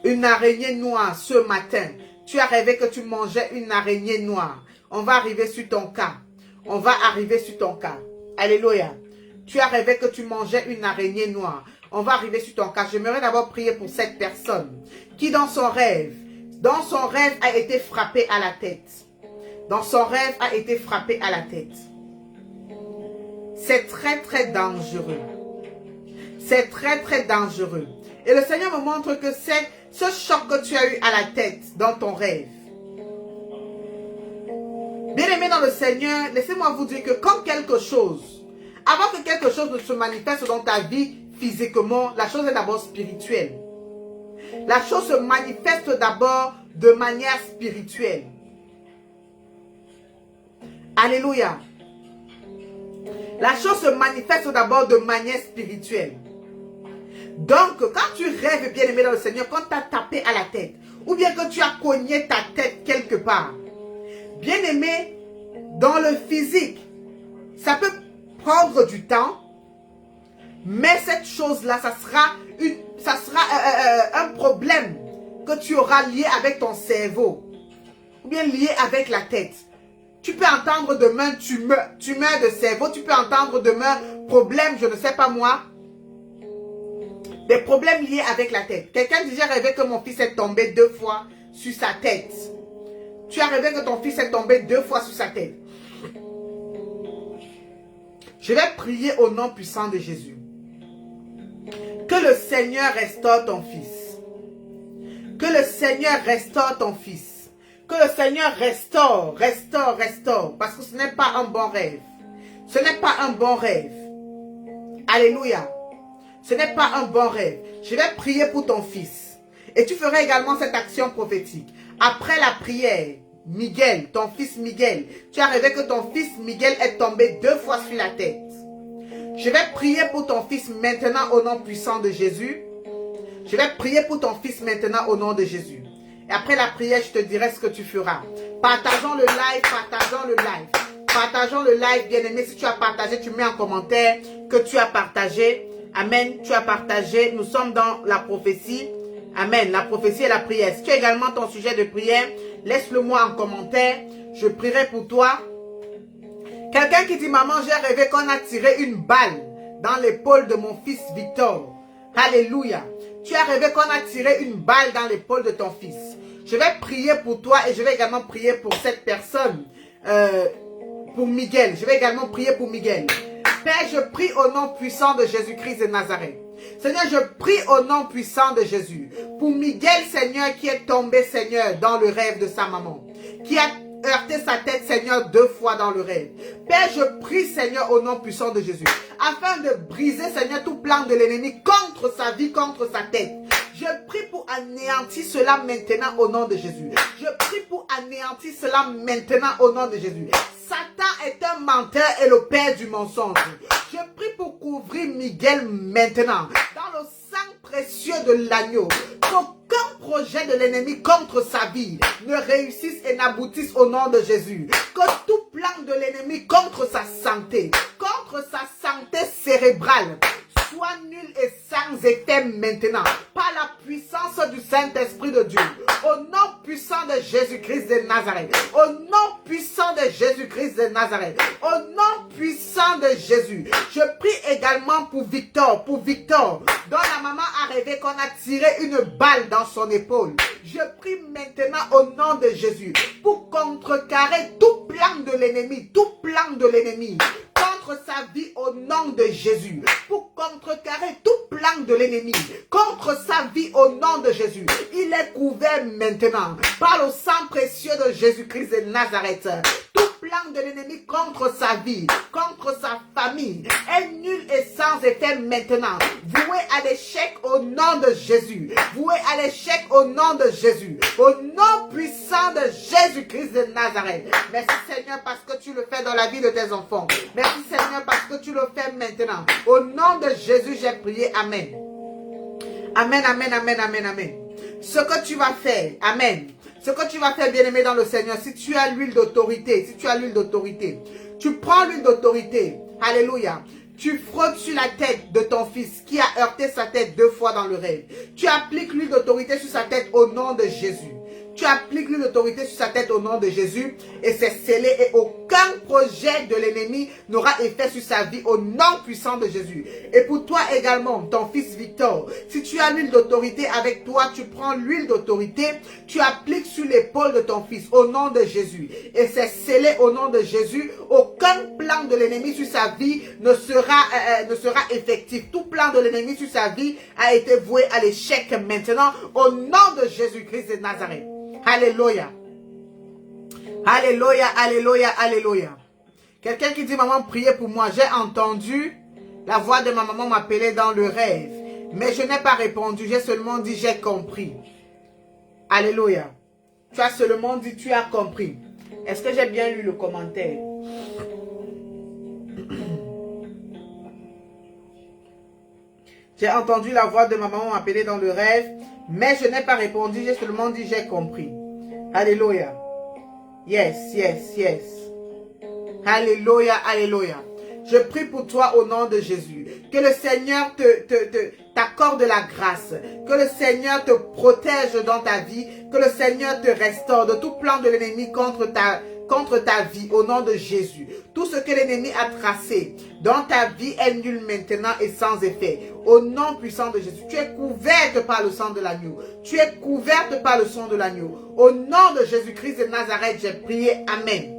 Une araignée noire ce matin. Tu as rêvé que tu mangeais une araignée noire. On va arriver sur ton cas. On va arriver sur ton cas. Alléluia. Tu as rêvé que tu mangeais une araignée noire. On va arriver sur ton cas. J'aimerais d'abord prier pour cette personne qui dans son rêve a été frappée à la tête. Dans son rêve a été frappée à la tête. C'est très très dangereux. C'est très très dangereux. Et le Seigneur me montre que c'est ce choc que tu as eu à la tête dans ton rêve. Bien-aimés dans le Seigneur, laissez-moi vous dire que quand quelque chose, avant que quelque chose ne se manifeste dans ta vie physiquement, la chose est d'abord spirituelle. La chose se manifeste d'abord de manière spirituelle. Alléluia. La chose se manifeste d'abord de manière spirituelle. Donc, quand tu rêves, bien-aimé dans le Seigneur, quand tu as tapé à la tête, ou bien que tu as cogné ta tête quelque part, bien-aimé, dans le physique, ça peut prendre du temps, mais cette chose-là, ça sera un problème que tu auras lié avec ton cerveau, ou bien lié avec la tête. Tu peux entendre demain tumeur de cerveau, tu peux entendre demain problème, je ne sais pas moi, des problèmes liés avec la tête. Quelqu'un dit, j'ai rêvé que mon fils est tombé 2 fois sur sa tête. Tu as rêvé que ton fils est tombé 2 fois sur sa tête. Je vais prier au nom puissant de Jésus. Que le Seigneur restaure ton fils. Que le Seigneur restaure ton fils. Que le Seigneur restaure. Parce que ce n'est pas un bon rêve. Ce n'est pas un bon rêve. Alléluia. Ce n'est pas un bon rêve. Je vais prier pour ton fils. Et tu feras également cette action prophétique. Après la prière, Miguel, ton fils Miguel, tu as rêvé que ton fils Miguel est tombé 2 fois sur la tête. Je vais prier pour ton fils maintenant au nom puissant de Jésus. Je vais prier pour ton fils maintenant au nom de Jésus. Et après la prière, je te dirai ce que tu feras. Partageons le live, partageons le live. Partageons le live, bien-aimé. Si tu as partagé, tu mets en commentaire que tu as partagé. Amen, tu as partagé. Nous sommes dans la prophétie. Amen, la prophétie et la prière. Si tu as également ton sujet de prière, laisse-le moi en commentaire. Je prierai pour toi. Quelqu'un qui dit, maman, j'ai rêvé qu'on a tiré une balle dans l'épaule de mon fils Victor. Alléluia. Tu as rêvé qu'on a tiré une balle dans l'épaule de ton fils. Je vais prier pour toi et je vais également prier pour cette personne. Pour Miguel. Je vais également prier pour Miguel. Père, je prie au nom puissant de Jésus-Christ de Nazareth. Seigneur, je prie au nom puissant de Jésus. Pour Miguel, Seigneur, qui est tombé, Seigneur, dans le rêve de sa maman. Qui a heurté sa tête, Seigneur, 2 fois dans le rêve. Père, je prie, Seigneur, au nom puissant de Jésus. Afin de briser, Seigneur, tout plan de l'ennemi contre sa vie, contre sa tête. Je prie pour anéantir cela maintenant au nom de Jésus. Je prie pour anéantir cela maintenant au nom de Jésus. Satan est un menteur et le père du mensonge. Je prie pour couvrir Miguel maintenant dans le sang précieux de l'agneau. Qu'aucun projet de l'ennemi contre sa vie ne réussisse et n'aboutisse au nom de Jésus. Que tout plan de l'ennemi contre sa santé cérébrale, soit nul et sans effet maintenant, par la puissance du Saint-Esprit de Dieu, au nom puissant de Jésus-Christ de Nazareth, au nom puissant de Jésus-Christ de Nazareth, au nom puissant de Jésus. Je prie également pour Victor, dont la maman a rêvé qu'on a tiré une balle dans son épaule. Je prie maintenant au nom de Jésus pour contrecarrer tout plan de l'ennemi, contre sa vie au nom de Jésus. Pour contrecarrer tout plan de l'ennemi contre sa vie au nom de Jésus. Il est couvert maintenant par le sang précieux de Jésus-Christ de Nazareth. Tout plan de l'ennemi contre sa vie, contre sa famille est nul et sans effet maintenant. Voué à l'échec au nom de Jésus. Voué à l'échec au nom de Jésus. Au nom puissant de Jésus-Christ de Nazareth. Merci Seigneur parce que tu le fais dans la vie de tes enfants. Merci Seigneur parce que tu le fais maintenant. Au nom de Jésus, j'ai prié. Amen. Amen, amen, amen, amen, amen. Ce que tu vas faire, amen. Ce que tu vas faire, bien-aimé dans le Seigneur, si tu as l'huile d'autorité, Tu prends l'huile d'autorité. Alléluia. Tu frottes sur la tête de ton fils qui a heurté sa tête 2 fois dans le rêve. Tu appliques l'huile d'autorité sur sa tête au nom de Jésus. Tu appliques l'huile d'autorité sur sa tête au nom de Jésus et c'est scellé et aucun projet de l'ennemi n'aura effet sur sa vie au nom puissant de Jésus. Et pour toi également, ton fils Victor, si tu as l'huile d'autorité avec toi, tu prends l'huile d'autorité, tu appliques sur l'épaule de ton fils au nom de Jésus. Et c'est scellé au nom de Jésus. Aucun plan de l'ennemi sur sa vie ne sera effectif. Tout plan de l'ennemi sur sa vie a été voué à l'échec maintenant au nom de Jésus-Christ de Nazareth. Alléluia. Alléluia, alléluia, alléluia. Quelqu'un qui dit, maman, priez pour moi. J'ai entendu la voix de ma maman m'appeler dans le rêve. Mais je n'ai pas répondu. J'ai seulement dit, j'ai compris. Alléluia. Tu as seulement dit, tu as compris. Est-ce que j'ai bien lu le commentaire? J'ai entendu la voix de ma maman m'appeler dans le rêve. Mais je n'ai pas répondu, j'ai seulement dit j'ai compris. Alléluia. Yes, yes, yes. Alléluia, alléluia. Je prie pour toi au nom de Jésus. Que le Seigneur t'accorde la grâce. Que le Seigneur te protège dans ta vie. Que le Seigneur te restaure de tout plan de l'ennemi contre ta vie au nom de Jésus. Tout ce que l'ennemi a tracé dans ta vie est nul maintenant et sans effet. Au nom puissant de Jésus, tu es couverte par le sang de l'agneau. Tu es couverte par le sang de l'agneau. Au nom de Jésus-Christ de Nazareth, j'ai prié. Amen.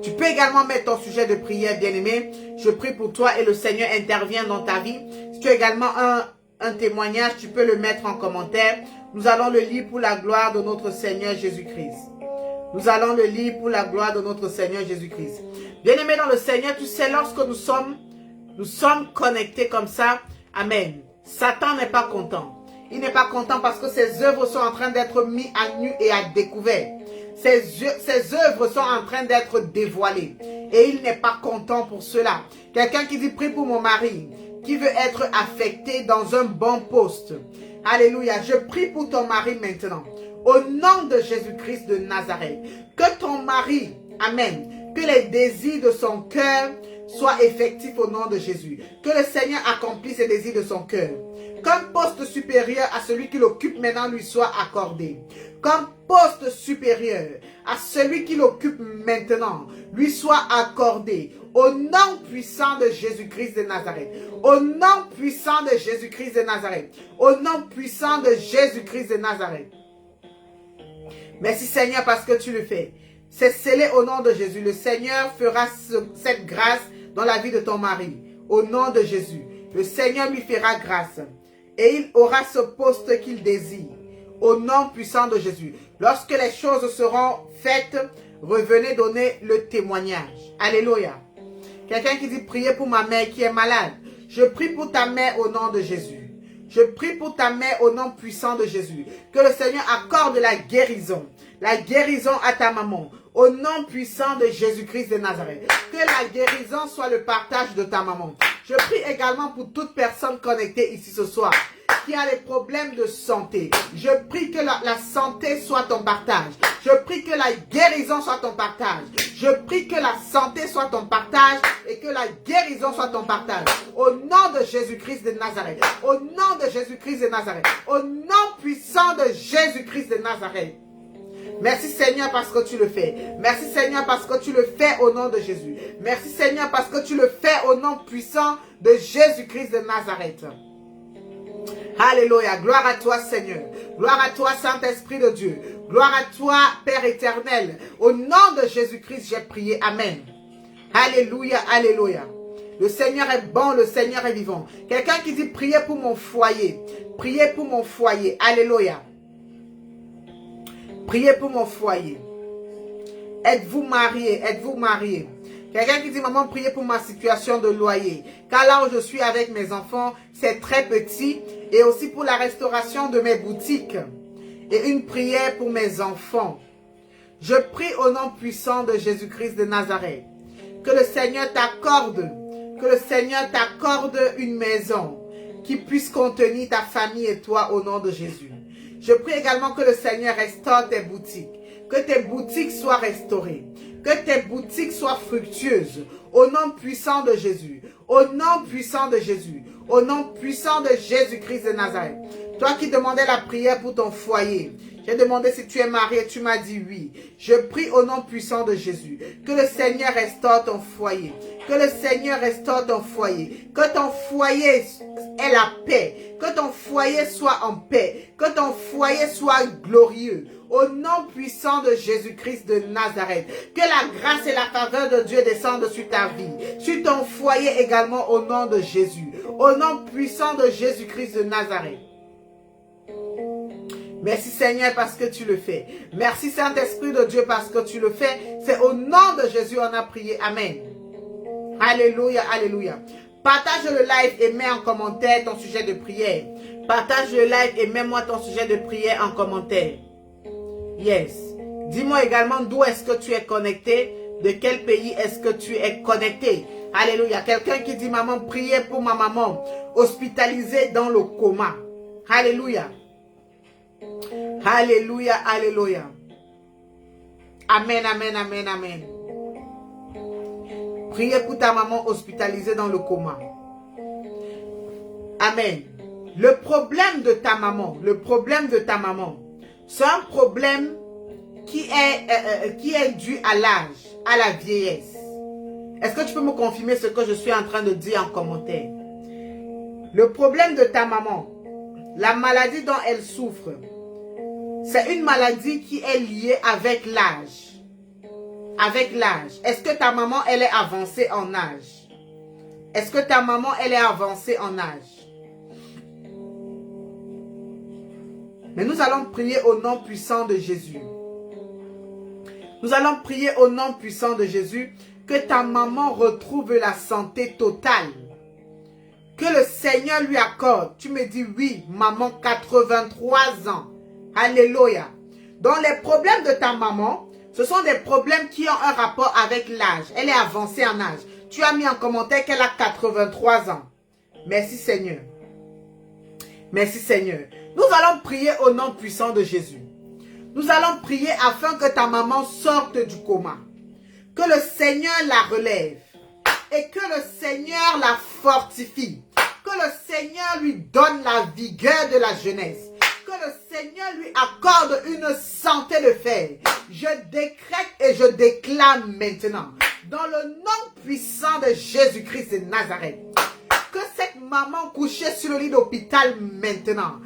Tu peux également mettre ton sujet de prière, bien-aimé. Je prie pour toi et le Seigneur intervient dans ta vie. Si tu as également un témoignage, tu peux le mettre en commentaire. Nous allons le lire pour la gloire de notre Seigneur Jésus-Christ. Nous allons le lire pour la gloire de notre Seigneur Jésus-Christ. Bien-aimés dans le Seigneur, tu sais, lorsque nous sommes connectés comme ça, amen. Satan n'est pas content. Il n'est pas content parce que ses œuvres sont en train d'être mises à nu et à découvert. Ses œuvres sont en train d'être dévoilées. Et il n'est pas content pour cela. Quelqu'un qui dit, prie pour mon mari, qui veut être affecté dans un bon poste. Alléluia. Je prie pour ton mari maintenant. Au nom de Jésus-Christ de Nazareth, que ton mari, amen, que les désirs de son cœur soient effectifs au nom de Jésus. Que le Seigneur accomplisse les désirs de son cœur. Qu'un poste supérieur à celui qu'il occupe maintenant lui soit accordé. Qu'un poste supérieur à celui qu'il occupe maintenant lui soit accordé. Au nom puissant de Jésus-Christ de Nazareth. Au nom puissant de Jésus-Christ de Nazareth. Au nom puissant de Jésus-Christ de Nazareth. Merci Seigneur parce que tu le fais. C'est scellé au nom de Jésus. Le Seigneur fera cette grâce dans la vie de ton mari. Au nom de Jésus. Le Seigneur lui fera grâce. Et il aura ce poste qu'il désire. Au nom puissant de Jésus. Lorsque les choses seront faites, revenez donner le témoignage. Alléluia. Quelqu'un qui dit prier pour ma mère qui est malade. Je prie pour ta mère au nom de Jésus. Je prie pour ta mère au nom puissant de Jésus. Que le Seigneur accorde la guérison. La guérison à ta maman. Au nom puissant de Jésus-Christ de Nazareth. Que la guérison soit le partage de ta maman. Je prie également pour toute personne connectée ici ce soir qui a des problèmes de santé. Je prie que la santé soit ton partage. Je prie que la guérison soit ton partage. Je prie que la santé soit ton partage et que la guérison soit ton partage. Au nom de Jésus-Christ de Nazareth. Au nom de Jésus-Christ de Nazareth. Au nom puissant de Jésus-Christ de Nazareth. Merci Seigneur parce que tu le fais. Merci Seigneur parce que tu le fais au nom de Jésus. Merci Seigneur parce que tu le fais au nom puissant de Jésus-Christ de Nazareth. Alléluia. Gloire à toi Seigneur. Gloire à toi Saint-Esprit de Dieu. Gloire à toi Père éternel. Au nom de Jésus-Christ j'ai prié. Amen. Alléluia. Alléluia. Le Seigneur est bon, le Seigneur est vivant. Quelqu'un qui dit priez pour mon foyer. Priez pour mon foyer. Alléluia. Priez pour mon foyer. Êtes-vous marié? Êtes-vous marié? Quelqu'un qui dit, maman, priez pour ma situation de loyer. Car là où je suis avec mes enfants, c'est très petit. Et aussi pour la restauration de mes boutiques. Et une prière pour mes enfants. Je prie au nom puissant de Jésus-Christ de Nazareth. Que le Seigneur t'accorde. Que le Seigneur t'accorde une maison qui puisse contenir ta famille et toi au nom de Jésus. Je prie également que le Seigneur restaure tes boutiques. Que tes boutiques soient restaurées. Que Que tes boutiques soient fructueuses. Au nom puissant de Jésus. Au nom puissant de Jésus. Au nom puissant de Jésus-Christ de Nazareth. Toi qui demandais la prière pour ton foyer. J'ai demandé si tu es marié, tu m'as dit oui. Je prie au nom puissant de Jésus. Que le Seigneur restaure ton foyer. Que le Seigneur restaure ton foyer. Que ton foyer ait la paix. Que ton foyer soit en paix. Que ton foyer soit glorieux. Au nom puissant de Jésus-Christ de Nazareth. Que la grâce et la faveur de Dieu descendent sur ta vie. Sur ton foyer également au nom de Jésus. Au nom puissant de Jésus-Christ de Nazareth. Merci Seigneur parce que tu le fais. Merci Saint-Esprit de Dieu parce que tu le fais. C'est au nom de Jésus on a prié. Amen. Alléluia, alléluia. Partage le live et mets en commentaire ton sujet de prière. Partage le live et mets-moi ton sujet de prière en commentaire. Yes. Dis-moi également d'où est-ce que tu es connecté. De quel pays est-ce que tu es connecté. Alléluia. Quelqu'un qui dit maman, priez pour ma maman hospitalisée dans le coma. Alléluia. Alléluia, alléluia. Amen, amen, amen, amen. Priez pour ta maman hospitalisée dans le coma. Amen. Le problème de ta maman, c'est un problème qui est dû à l'âge, à la vieillesse. Est-ce que tu peux me confirmer ce que je suis en train de dire en commentaire? Le problème de ta maman, la maladie dont elle souffre, c'est une maladie qui est liée avec l'âge. Avec l'âge. Est-ce que ta maman, elle est avancée en âge? Est-ce que ta maman, elle est avancée en âge? Mais nous allons prier au nom puissant de Jésus. Nous allons prier au nom puissant de Jésus que ta maman retrouve la santé totale. Que le Seigneur lui accorde. Tu me dis oui, maman, 83 ans. Alléluia. Donc les problèmes de ta maman, ce sont des problèmes qui ont un rapport avec l'âge. Elle est avancée en âge. Tu as mis en commentaire qu'elle a 83 ans. Merci Seigneur. Merci Seigneur. Nous allons prier au nom puissant de Jésus. Nous allons prier afin que ta maman sorte du coma. Que le Seigneur la relève. Et que le Seigneur la fortifie. Que le Seigneur lui donne la vigueur de la jeunesse. Que le Seigneur lui accorde une santé de fer. Je décrète et je déclame maintenant, dans le nom puissant de Jésus-Christ de Nazareth, que cette maman couchée sur le lit d'hôpital maintenant,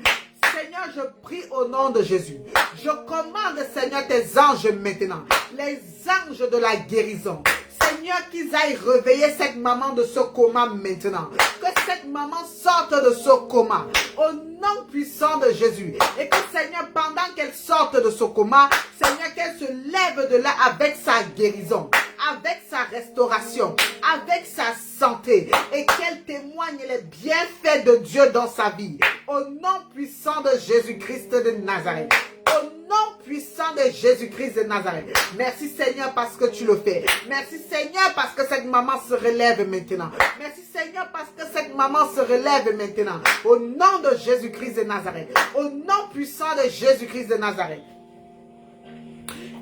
Seigneur, je prie au nom de Jésus. Je commande, Seigneur, tes anges maintenant, les anges de la guérison. Seigneur, qu'ils aillent réveiller cette maman de ce coma maintenant. Que cette maman sorte de ce coma au nom puissant de Jésus. Et que Seigneur, pendant qu'elle sorte de ce coma, Seigneur, qu'elle se lève de là avec sa guérison, avec sa restauration, avec sa santé. Et qu'elle témoigne les bienfaits de Dieu dans sa vie. Au nom puissant de Jésus-Christ de Nazareth. Au nom puissant de Jésus-Christ de Nazareth. Merci Seigneur parce que tu le fais. Merci Seigneur parce que cette maman se relève maintenant. Merci Seigneur parce que cette maman se relève maintenant. Au nom de Jésus-Christ de Nazareth. Au nom puissant de Jésus-Christ de Nazareth.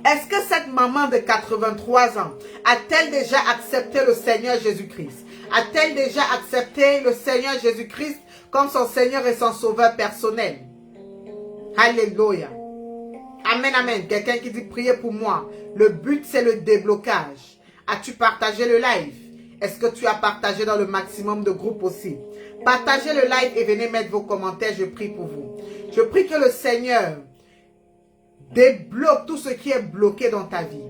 Est-ce que cette maman de 83 ans a-t-elle déjà accepté le Seigneur Jésus-Christ? A-t-elle déjà accepté le Seigneur Jésus-Christ comme son Seigneur et son Sauveur personnel? Alléluia. Amen, amen. Quelqu'un qui dit priez pour moi. Le but c'est le déblocage. As-tu partagé le live? Est-ce que tu as partagé dans le maximum de groupes aussi? Partagez le live et venez mettre vos commentaires. Je prie pour vous. Je prie que le Seigneur débloque tout ce qui est bloqué dans ta vie.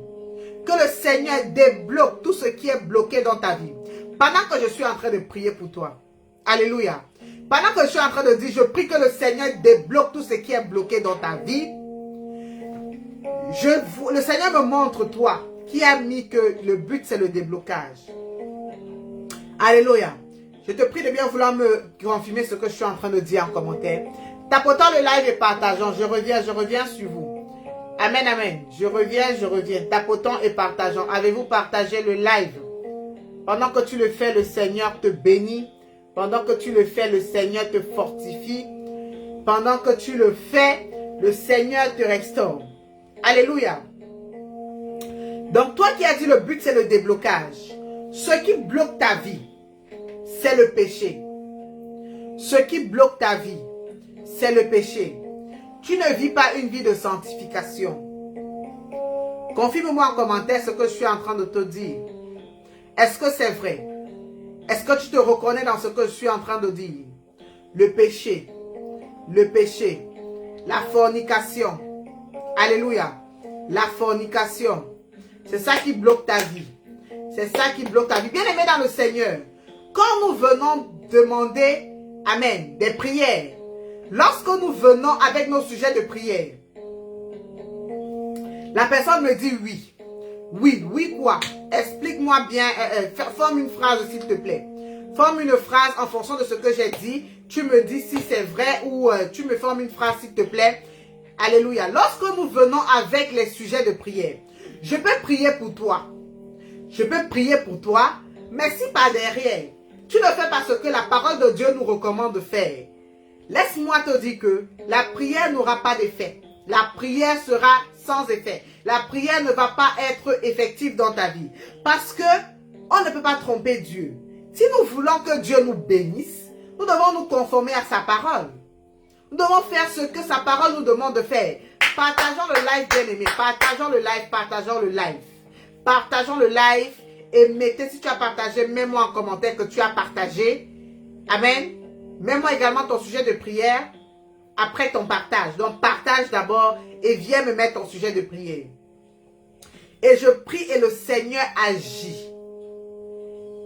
Que le Seigneur débloque tout ce qui est bloqué dans ta vie. Pendant que je suis en train de prier pour toi. Alléluia. Pendant que je suis en train de dire, je prie que le Seigneur débloque tout ce qui est bloqué dans ta vie. Le Seigneur me montre toi qui a mis que le but c'est le déblocage. Alléluia. Je te prie de bien vouloir me confirmer ce que je suis en train de dire en commentaire. Tapotons le live et partageons. Je reviens sur vous. Amen, amen. Je reviens. Tapotons et partageons. Avez-vous partagé le live? Pendant que tu le fais, le Seigneur te bénit. Pendant que tu le fais, le Seigneur te fortifie. Pendant que tu le fais, le Seigneur te restaure. Alléluia. Donc toi qui as dit le but c'est le déblocage. Ce qui bloque ta vie, c'est le péché. Ce qui bloque ta vie, c'est le péché. Tu ne vis pas une vie de sanctification. Confirme-moi en commentaire ce que je suis en train de te dire. Est-ce que c'est vrai? Est-ce que tu te reconnais dans ce que je suis en train de dire? Le péché, la fornication. Alléluia. La fornication. C'est ça qui bloque ta vie. C'est ça qui bloque ta vie. Bien aimé dans le Seigneur, quand nous venons demander, amen, des prières, lorsque nous venons avec nos sujets de prière, la personne me dit oui. Oui, oui quoi? Explique-moi bien, forme une phrase s'il te plaît. Forme une phrase en fonction de ce que j'ai dit. Tu me dis si c'est vrai ou tu me formes une phrase s'il te plaît. Alléluia. Lorsque nous venons avec les sujets de prière, je peux prier pour toi. Je peux prier pour toi, mais si par derrière, tu le fais parce que la parole de Dieu nous recommande de faire, laisse-moi te dire que la prière n'aura pas d'effet. La prière sera sans effet. La prière ne va pas être effective dans ta vie. Parce que on ne peut pas tromper Dieu. Si nous voulons que Dieu nous bénisse, nous devons nous conformer à sa parole. Nous devons faire ce que sa parole nous demande de faire. Partageons le live, bien aimé. Partageons le live, partageons le live. Partageons le live et mettez, si tu as partagé, mets-moi en commentaire que tu as partagé. Amen. Mets-moi également ton sujet de prière après ton partage. Donc, partage d'abord et viens me mettre ton sujet de prière. Et je prie et le Seigneur agit.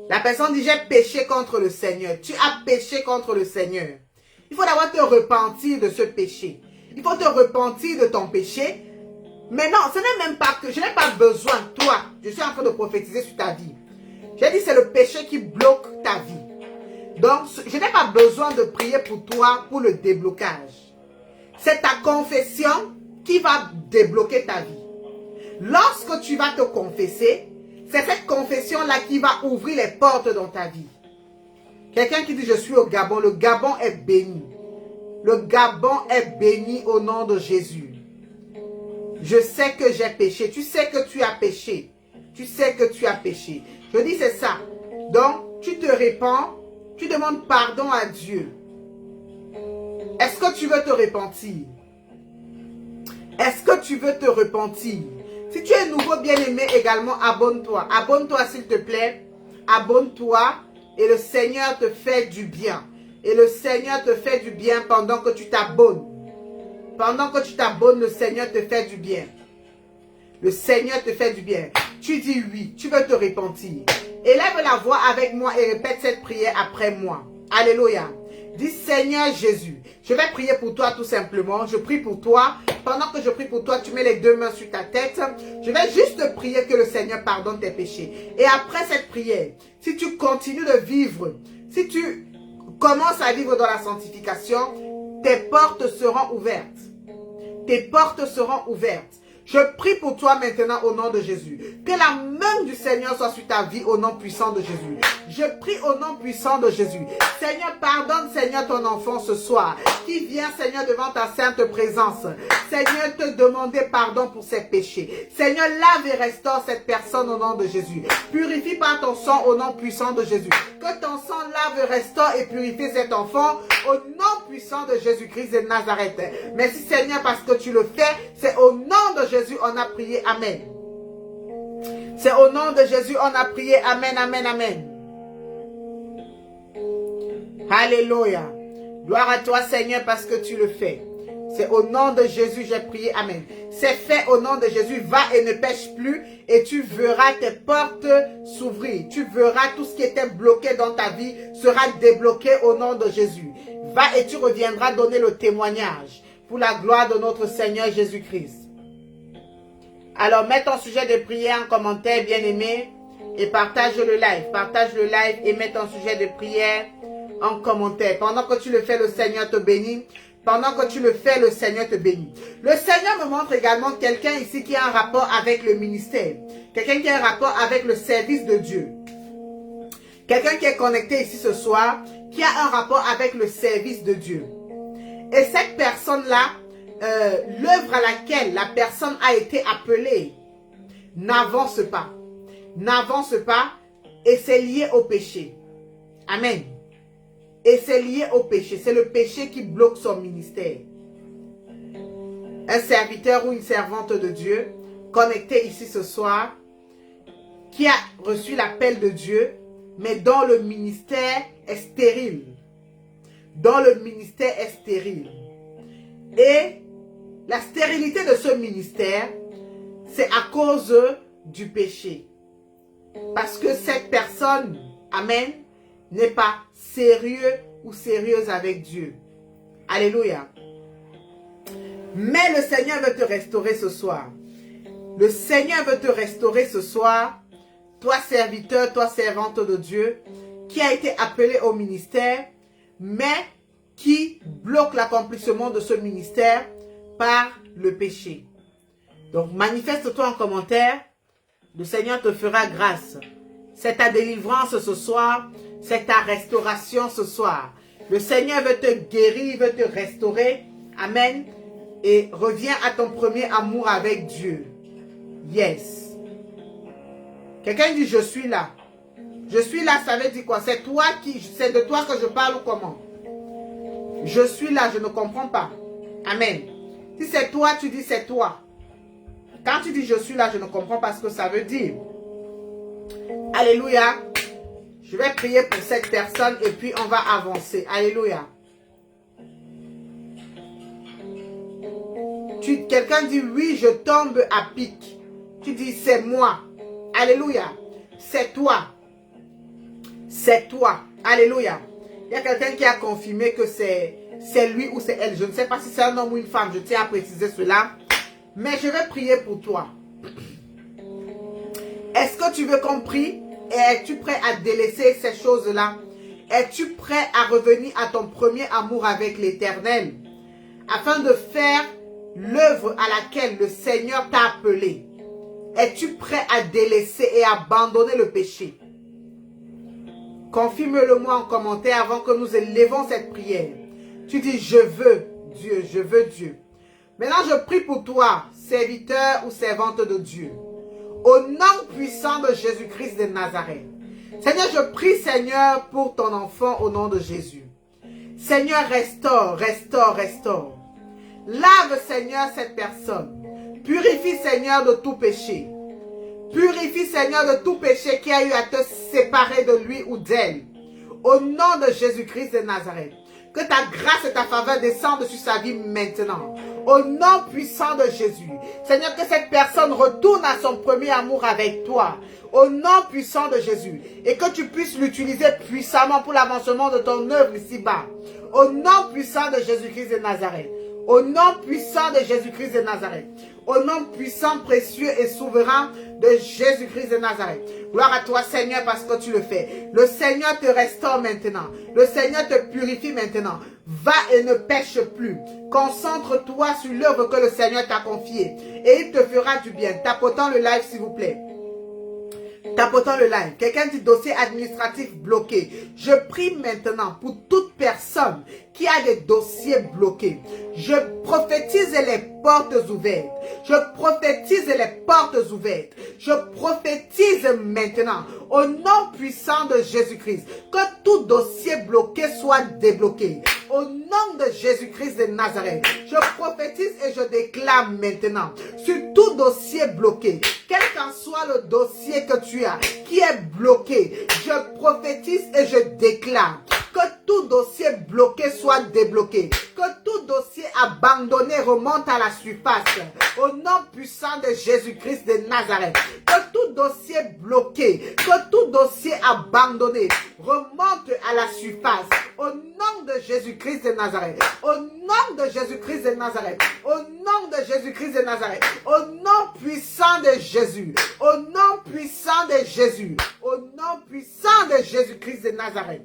La personne dit, j'ai péché contre le Seigneur. Tu as péché contre le Seigneur. Il faut d'abord te repentir de ce péché. Il faut te repentir de ton péché. Mais non, ce n'est même pas que je n'ai pas besoin, toi, je suis en train de prophétiser sur ta vie. J'ai dit c'est le péché qui bloque ta vie. Donc, je n'ai pas besoin de prier pour toi pour le déblocage. C'est ta confession qui va débloquer ta vie. Lorsque tu vas te confesser, c'est cette confession-là qui va ouvrir les portes dans ta vie. Quelqu'un qui dit je suis au Gabon, le Gabon est béni. Le Gabon est béni au nom de Jésus. Je sais que j'ai péché. Tu sais que tu as péché. Tu sais que tu as péché. Je dis c'est ça. Donc, tu te répands. Tu demandes pardon à Dieu. Est-ce que tu veux te repentir? Est-ce que tu veux te repentir? Si tu es nouveau bien-aimé également, abonne-toi. Abonne-toi s'il te plaît. Abonne-toi et le Seigneur te fait du bien. Et le Seigneur te fait du bien pendant que tu t'abonnes. Pendant que tu t'abonnes, le Seigneur te fait du bien. Le Seigneur te fait du bien. Tu dis oui, tu veux te repentir. Élève la voix avec moi et répète cette prière après moi. Alléluia. Dis Seigneur Jésus, je vais prier pour toi tout simplement. Je prie pour toi. Pendant que je prie pour toi, tu mets les deux mains sur ta tête. Je vais juste prier que le Seigneur pardonne tes péchés. Et après cette prière, si tu continues de vivre, si tu commences à vivre dans la sanctification, tes portes seront ouvertes. Tes portes seront ouvertes. Je prie pour toi maintenant au nom de Jésus. Que la main du Seigneur soit sur ta vie au nom puissant de Jésus. Je prie au nom puissant de Jésus. Seigneur, pardonne, Seigneur, ton enfant ce soir. Qui vient, Seigneur, devant ta sainte présence. Seigneur, te demander pardon pour ses péchés. Seigneur, lave et restaure cette personne au nom de Jésus. Purifie par ton sang au nom puissant de Jésus. Que ton sang lave, restaure et purifie cet enfant au nom puissant de Jésus-Christ de Nazareth. Merci Seigneur parce que tu le fais. C'est au nom de Jésus on a prié. Amen. C'est au nom de Jésus on a prié. Amen, amen, amen. Alléluia. Gloire à toi Seigneur parce que tu le fais. C'est au nom de Jésus j'ai prié. Amen. C'est fait au nom de Jésus. Va et ne pêche plus et tu verras tes portes s'ouvrir. Tu verras tout ce qui était bloqué dans ta vie sera débloqué au nom de Jésus. Va et tu reviendras donner le témoignage pour la gloire de notre Seigneur Jésus-Christ. Alors mets ton sujet de prière en commentaire bien aimé et partage le live. Partage le live et mets ton sujet de prière en commentaire. Pendant que tu le fais, le Seigneur te bénit. Pendant que tu le fais, le Seigneur te bénit. Le Seigneur me montre également quelqu'un ici qui a un rapport avec le ministère. Quelqu'un qui a un rapport avec le service de Dieu. Quelqu'un qui est connecté ici ce soir, qui a un rapport avec le service de Dieu. Et cette personne-là, l'œuvre à laquelle la personne a été appelée, n'avance pas. N'avance pas et c'est lié au péché. Amen. Et c'est lié au péché. C'est le péché qui bloque son ministère. Un serviteur ou une servante de Dieu connecté ici ce soir qui a reçu l'appel de Dieu mais dont le ministère est stérile. Dont le ministère est stérile. Et la stérilité de ce ministère, c'est à cause du péché. Parce que cette personne, amen, n'est pas sérieux ou sérieuse avec Dieu. Alléluia. Mais le Seigneur veut te restaurer ce soir. Le Seigneur veut te restaurer ce soir. Toi serviteur, toi servante de Dieu, qui a été appelé au ministère, mais qui bloque l'accomplissement de ce ministère par le péché. Donc manifeste-toi en commentaire. Le Seigneur te fera grâce. C'est ta délivrance ce soir. C'est ta restauration ce soir. Le Seigneur veut te guérir, veut te restaurer. Amen. Et reviens à ton premier amour avec Dieu. Yes. Quelqu'un dit je suis là. Je suis là, ça veut dire quoi? C'est toi qui, c'est de toi que je parle ou comment? Je suis là, je ne comprends pas. Amen. Si c'est toi, tu dis c'est toi. Quand tu dis je suis là, je ne comprends pas ce que ça veut dire. Alléluia. Je vais prier pour cette personne et puis on va avancer. Alléluia. Quelqu'un dit oui, je tombe à pic. Tu dis c'est moi. Alléluia. C'est toi. C'est toi. Alléluia. Il y a quelqu'un qui a confirmé que c'est lui ou c'est elle. Je ne sais pas si c'est un homme ou une femme. Je tiens à préciser cela. Mais je vais prier pour toi. Est-ce que tu veux qu'on prie? Et es-tu prêt à délaisser ces choses-là? Es-tu prêt à revenir à ton premier amour avec l'Éternel? Afin de faire l'œuvre à laquelle le Seigneur t'a appelé. Es-tu prêt à délaisser et abandonner le péché? Confirme-le-moi en commentaire avant que nous élevons cette prière. Tu dis, je veux Dieu, je veux Dieu. Maintenant, je prie pour toi, serviteur ou servante de Dieu. Au nom puissant de Jésus-Christ de Nazareth. Seigneur, je prie, Seigneur, pour ton enfant au nom de Jésus. Seigneur, restaure, restaure, restaure. Lave, Seigneur, cette personne. Purifie, Seigneur, de tout péché. Purifie, Seigneur, de tout péché qui a eu à te séparer de lui ou d'elle. Au nom de Jésus-Christ de Nazareth. Que ta grâce et ta faveur descendent sur sa vie maintenant. Au nom puissant de Jésus. Seigneur, que cette personne retourne à son premier amour avec toi. Au nom puissant de Jésus. Et que tu puisses l'utiliser puissamment pour l'avancement de ton œuvre ici-bas. Au nom puissant de Jésus-Christ de Nazareth. Au nom puissant de Jésus-Christ de Nazareth. Au nom puissant, précieux et souverain de Jésus-Christ de Nazareth. Gloire à toi, Seigneur, parce que tu le fais. Le Seigneur te restaure maintenant. Le Seigneur te purifie maintenant. Va et ne pêche plus. Concentre-toi sur l'œuvre que le Seigneur t'a confiée. Et il te fera du bien. Tapotant le live, s'il vous plaît. Tapotant le live. Quelqu'un dit dossier administratif bloqué. Je prie maintenant pour toute personne qui a des dossiers bloqués. Je prophétise les portes ouvertes. Je prophétise les portes ouvertes. Je prophétise maintenant au nom puissant de Jésus-Christ que tout dossier bloqué soit débloqué. Au nom de Jésus-Christ de Nazareth, je prophétise et je déclare maintenant sur tout dossier bloqué, quel qu'en soit le dossier que tu as qui est bloqué, je prophétise et je déclare que tout dossier bloqué soit débloqué, que tout dossier abandonné remonte à la surface. Au nom puissant de Jésus-Christ de Nazareth, que tout dossier bloqué, que tout dossier abandonné remonte à la surface. Au nom de Jésus-Christ de Nazareth, au nom de Jésus-Christ de Nazareth, au nom de Jésus-Christ de Nazareth, au nom puissant de Jésus, au nom puissant de Jésus, au nom puissant de Jésus-Christ de Nazareth.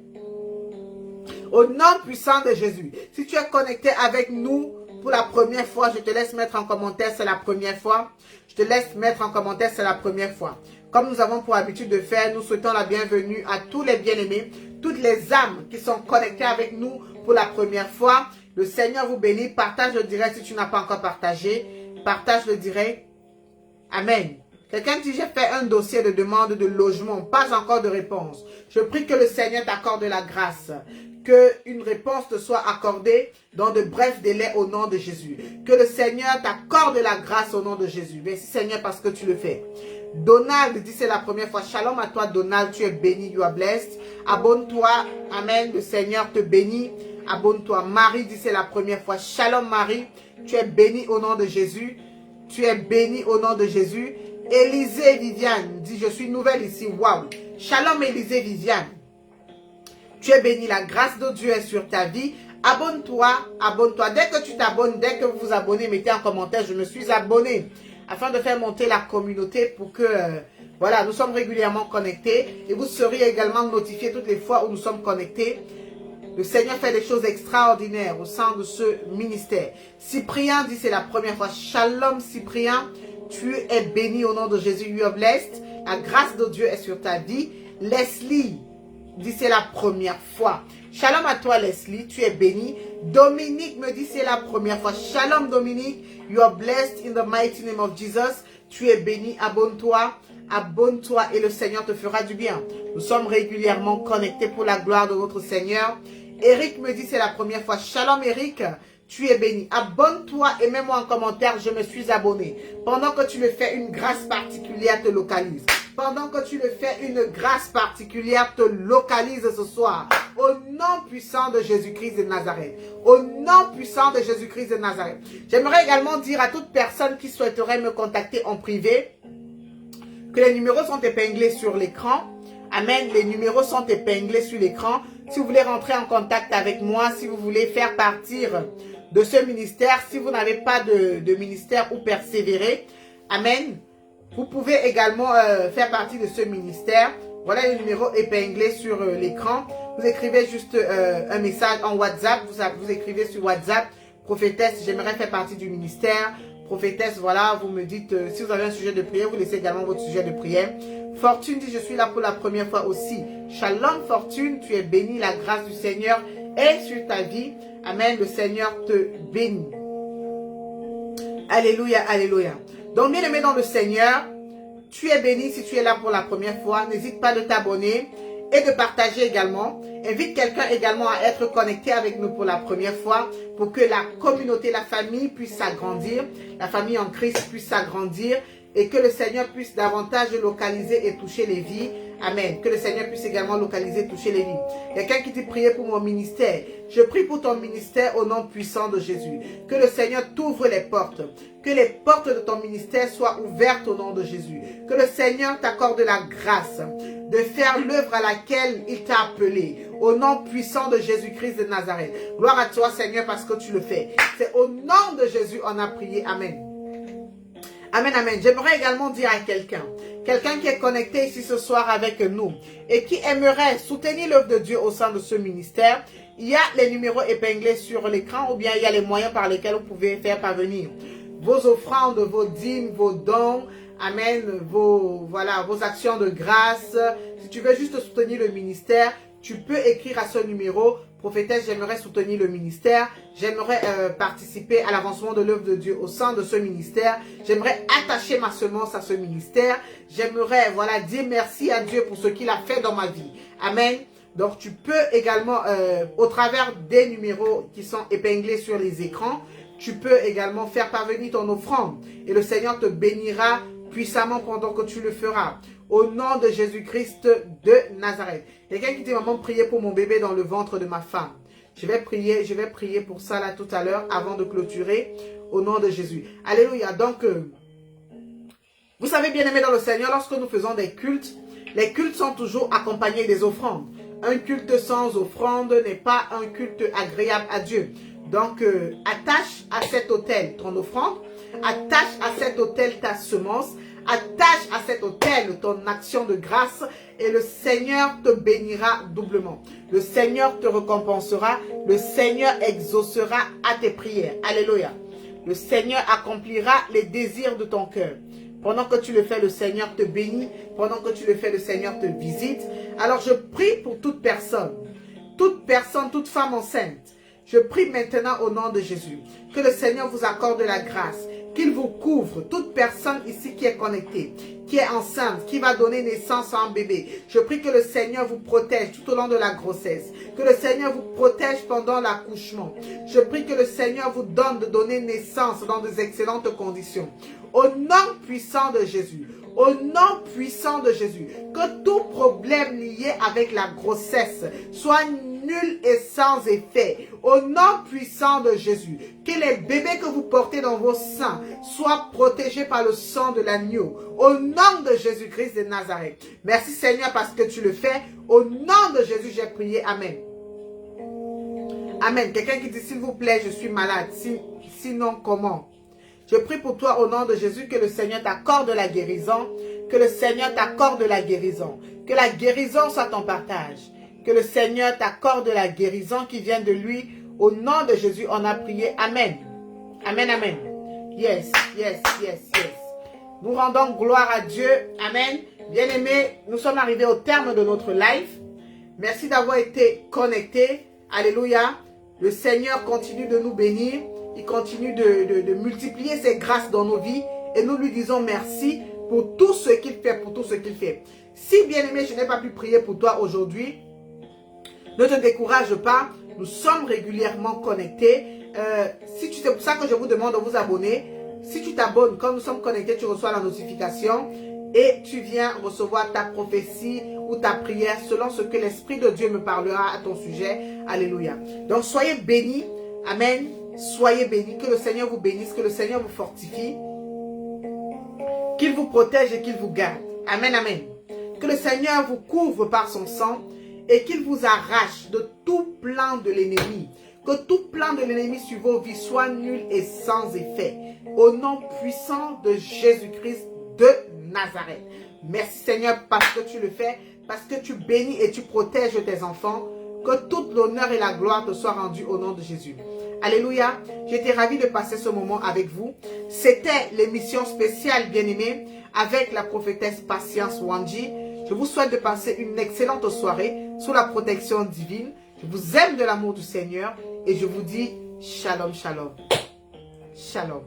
Au nom puissant de Jésus. Si tu es connecté avec nous pour la première fois, je te laisse mettre en commentaire, c'est la première fois. Je te laisse mettre en commentaire, c'est la première fois. Comme nous avons pour habitude de faire, nous souhaitons la bienvenue à tous les bien-aimés, toutes les âmes qui sont connectées avec nous pour la première fois. Le Seigneur vous bénit. Partage le direct si tu n'as pas encore partagé. Partage le direct. Amen. Quelqu'un dit, j'ai fait un dossier de demande de logement, pas encore de réponse. Je prie que le Seigneur t'accorde la grâce. Qu'une réponse te soit accordée dans de brefs délais au nom de Jésus. Que le Seigneur t'accorde la grâce au nom de Jésus. Merci Seigneur parce que tu le fais. Donald dit c'est la première fois. Shalom à toi Donald, tu es béni, you are blessed. Abonne-toi, amen, le Seigneur te bénit. Abonne-toi. Marie dit c'est la première fois. Shalom Marie, tu es béni au nom de Jésus. Tu es béni au nom de Jésus. Élisée Viviane dit je suis nouvelle ici. Waouh. Shalom Élisée Viviane. Tu es béni, la grâce de Dieu est sur ta vie. Abonne-toi, abonne-toi. Dès que tu t'abonnes, dès que vous vous abonnez, mettez en commentaire, je me suis abonné. Afin de faire monter la communauté pour que, voilà, nous sommes régulièrement connectés. Et vous serez également notifiés toutes les fois où nous sommes connectés. Le Seigneur fait des choses extraordinaires au sein de ce ministère. Cyprien dit, c'est la première fois. Shalom Cyprien, tu es béni au nom de Jésus, you are blessed. La grâce de Dieu est sur ta vie. Leslie dit c'est la première fois. Shalom à toi Leslie, tu es béni. Dominique me dit c'est la première fois. Shalom Dominique, you are blessed in the mighty name of Jesus. Tu es béni, abonne-toi, abonne-toi et le Seigneur te fera du bien. Nous sommes régulièrement connectés pour la gloire de notre Seigneur. Eric me dit c'est la première fois. Shalom Eric, tu es béni. Abonne-toi et mets-moi en commentaire, je me suis abonné. Pendant que tu le fais, une grâce particulière te localise. Pendant que tu le fais, une grâce particulière te localise ce soir. Au nom puissant de Jésus-Christ de Nazareth. Au nom puissant de Jésus-Christ de Nazareth. J'aimerais également dire à toute personne qui souhaiterait me contacter en privé que les numéros sont épinglés sur l'écran. Amen. Les numéros sont épinglés sur l'écran. Si vous voulez rentrer en contact avec moi, si vous voulez faire partir de ce ministère, si vous n'avez pas de ministère ou persévérer, amen, vous pouvez également faire partie de ce ministère. Voilà le numéro épinglé sur l'écran. Vous écrivez juste un message en WhatsApp. Vous écrivez sur WhatsApp, prophétesse, j'aimerais faire partie du ministère. Prophétesse, voilà, vous me dites, si vous avez un sujet de prière, vous laissez également votre sujet de prière. Fortune dit, je suis là pour la première fois aussi. Shalom Fortune, tu es bénie, la grâce du Seigneur est sur ta vie. Amen, le Seigneur te bénit. Alléluia, alléluia. Donc, bien aimé dans le Seigneur, tu es béni si tu es là pour la première fois. N'hésite pas de t'abonner et de partager également. Invite quelqu'un également à être connecté avec nous pour la première fois pour que la communauté, la famille puisse s'agrandir, la famille en Christ puisse s'agrandir et que le Seigneur puisse davantage localiser et toucher les vies. Amen. Que le Seigneur puisse également localiser et toucher les vies. Quelqu'un qui dit prier pour mon ministère. Je prie pour ton ministère au nom puissant de Jésus. Que le Seigneur t'ouvre les portes. Que les portes de ton ministère soient ouvertes au nom de Jésus. Que le Seigneur t'accorde la grâce de faire l'œuvre à laquelle il t'a appelé. Au nom puissant de Jésus-Christ de Nazareth. Gloire à toi Seigneur parce que tu le fais. C'est au nom de Jésus on a prié. Amen. Amen, amen. J'aimerais également dire à quelqu'un qui est connecté ici ce soir avec nous et qui aimerait soutenir l'œuvre de Dieu au sein de ce ministère, il y a les numéros épinglés sur l'écran ou bien il y a les moyens par lesquels vous pouvez faire parvenir vos offrandes, vos dîmes, vos dons, amen, vos actions de grâce. Si tu veux juste soutenir le ministère, tu peux écrire à ce numéro. Prophétesse, j'aimerais soutenir le ministère. J'aimerais participer à l'avancement de l'œuvre de Dieu au sein de ce ministère. J'aimerais attacher ma semence à ce ministère. J'aimerais, voilà, dire merci à Dieu pour ce qu'il a fait dans ma vie. Amen. Donc, tu peux également, au travers des numéros qui sont épinglés sur les écrans, tu peux également faire parvenir ton offrande. Et le Seigneur te bénira puissamment pendant que tu le feras. Au nom de Jésus-Christ de Nazareth. Quelqu'un qui dit, maman, priez pour mon bébé dans le ventre de ma femme. Je vais prier pour ça là tout à l'heure avant de clôturer au nom de Jésus. Alléluia. Donc, vous savez bien aimé dans le Seigneur, lorsque nous faisons des cultes, les cultes sont toujours accompagnés des offrandes. Un culte sans offrande n'est pas un culte agréable à Dieu. Donc, attache à cet autel ton offrande, attache à cet autel ta semence, attache à cet autel ton action de grâce et le Seigneur te bénira doublement. Le Seigneur te récompensera, le Seigneur exaucera à tes prières. Alléluia. Le Seigneur accomplira les désirs de ton cœur. Pendant que tu le fais, le Seigneur te bénit. Pendant que tu le fais, le Seigneur te visite. Alors je prie pour toute personne, toute femme enceinte. Je prie maintenant au nom de Jésus que le Seigneur vous accorde la grâce, qu'il vous couvre. Toute personne ici qui est connectée, qui est enceinte, qui va donner naissance à un bébé. Je prie que le Seigneur vous protège tout au long de la grossesse. Que le Seigneur vous protège pendant l'accouchement. Je prie que le Seigneur vous donne de donner naissance dans des excellentes conditions. Au nom puissant de Jésus. Au nom puissant de Jésus, que tout problème lié avec la grossesse soit nul et sans effet. Au nom puissant de Jésus, que les bébés que vous portez dans vos seins soient protégés par le sang de l'agneau. Au nom de Jésus-Christ de Nazareth. Merci Seigneur parce que tu le fais. Au nom de Jésus, j'ai prié. Amen. Amen. Quelqu'un qui dit, s'il vous plaît, je suis malade. Sinon, comment? Je prie pour toi au nom de Jésus que le Seigneur t'accorde la guérison, que le Seigneur t'accorde la guérison, que la guérison soit ton partage, que le Seigneur t'accorde la guérison qui vient de lui. Au nom de Jésus, on a prié. Amen. Amen, amen. Yes, yes, yes, yes. Nous rendons gloire à Dieu. Amen. Bien-aimés, nous sommes arrivés au terme de notre live. Merci d'avoir été connectés. Alléluia. Le Seigneur continue de nous bénir. Il continue de multiplier ses grâces dans nos vies. Et nous lui disons merci pour tout ce qu'il fait, pour tout ce qu'il fait. Si, bien-aimé, je n'ai pas pu prier pour toi aujourd'hui, ne te décourage pas. Nous sommes régulièrement connectés. C'est pour ça que je vous demande de vous abonner. Si tu t'abonnes, quand nous sommes connectés, tu reçois la notification et tu viens recevoir ta prophétie ou ta prière selon ce que l'Esprit de Dieu me parlera à ton sujet. Alléluia. Donc, soyez bénis. Amen. Soyez bénis. Que le Seigneur vous bénisse. Que le Seigneur vous fortifie. Qu'il vous protège et qu'il vous garde. Amen, amen. Que le Seigneur vous couvre par son sang et qu'il vous arrache de tout plan de l'ennemi. Que tout plan de l'ennemi sur vos vies soit nul et sans effet. Au nom puissant de Jésus-Christ de Nazareth. Merci Seigneur parce que tu le fais, parce que tu bénis et tu protèges tes enfants. Que toute l'honneur et la gloire te soient rendus au nom de Jésus. Alléluia. J'étais ravie de passer ce moment avec vous. C'était l'émission spéciale bien-aimée avec la prophétesse Patience Wanji. Je vous souhaite de passer une excellente soirée sous la protection divine. Je vous aime de l'amour du Seigneur et je vous dis shalom, shalom. Shalom.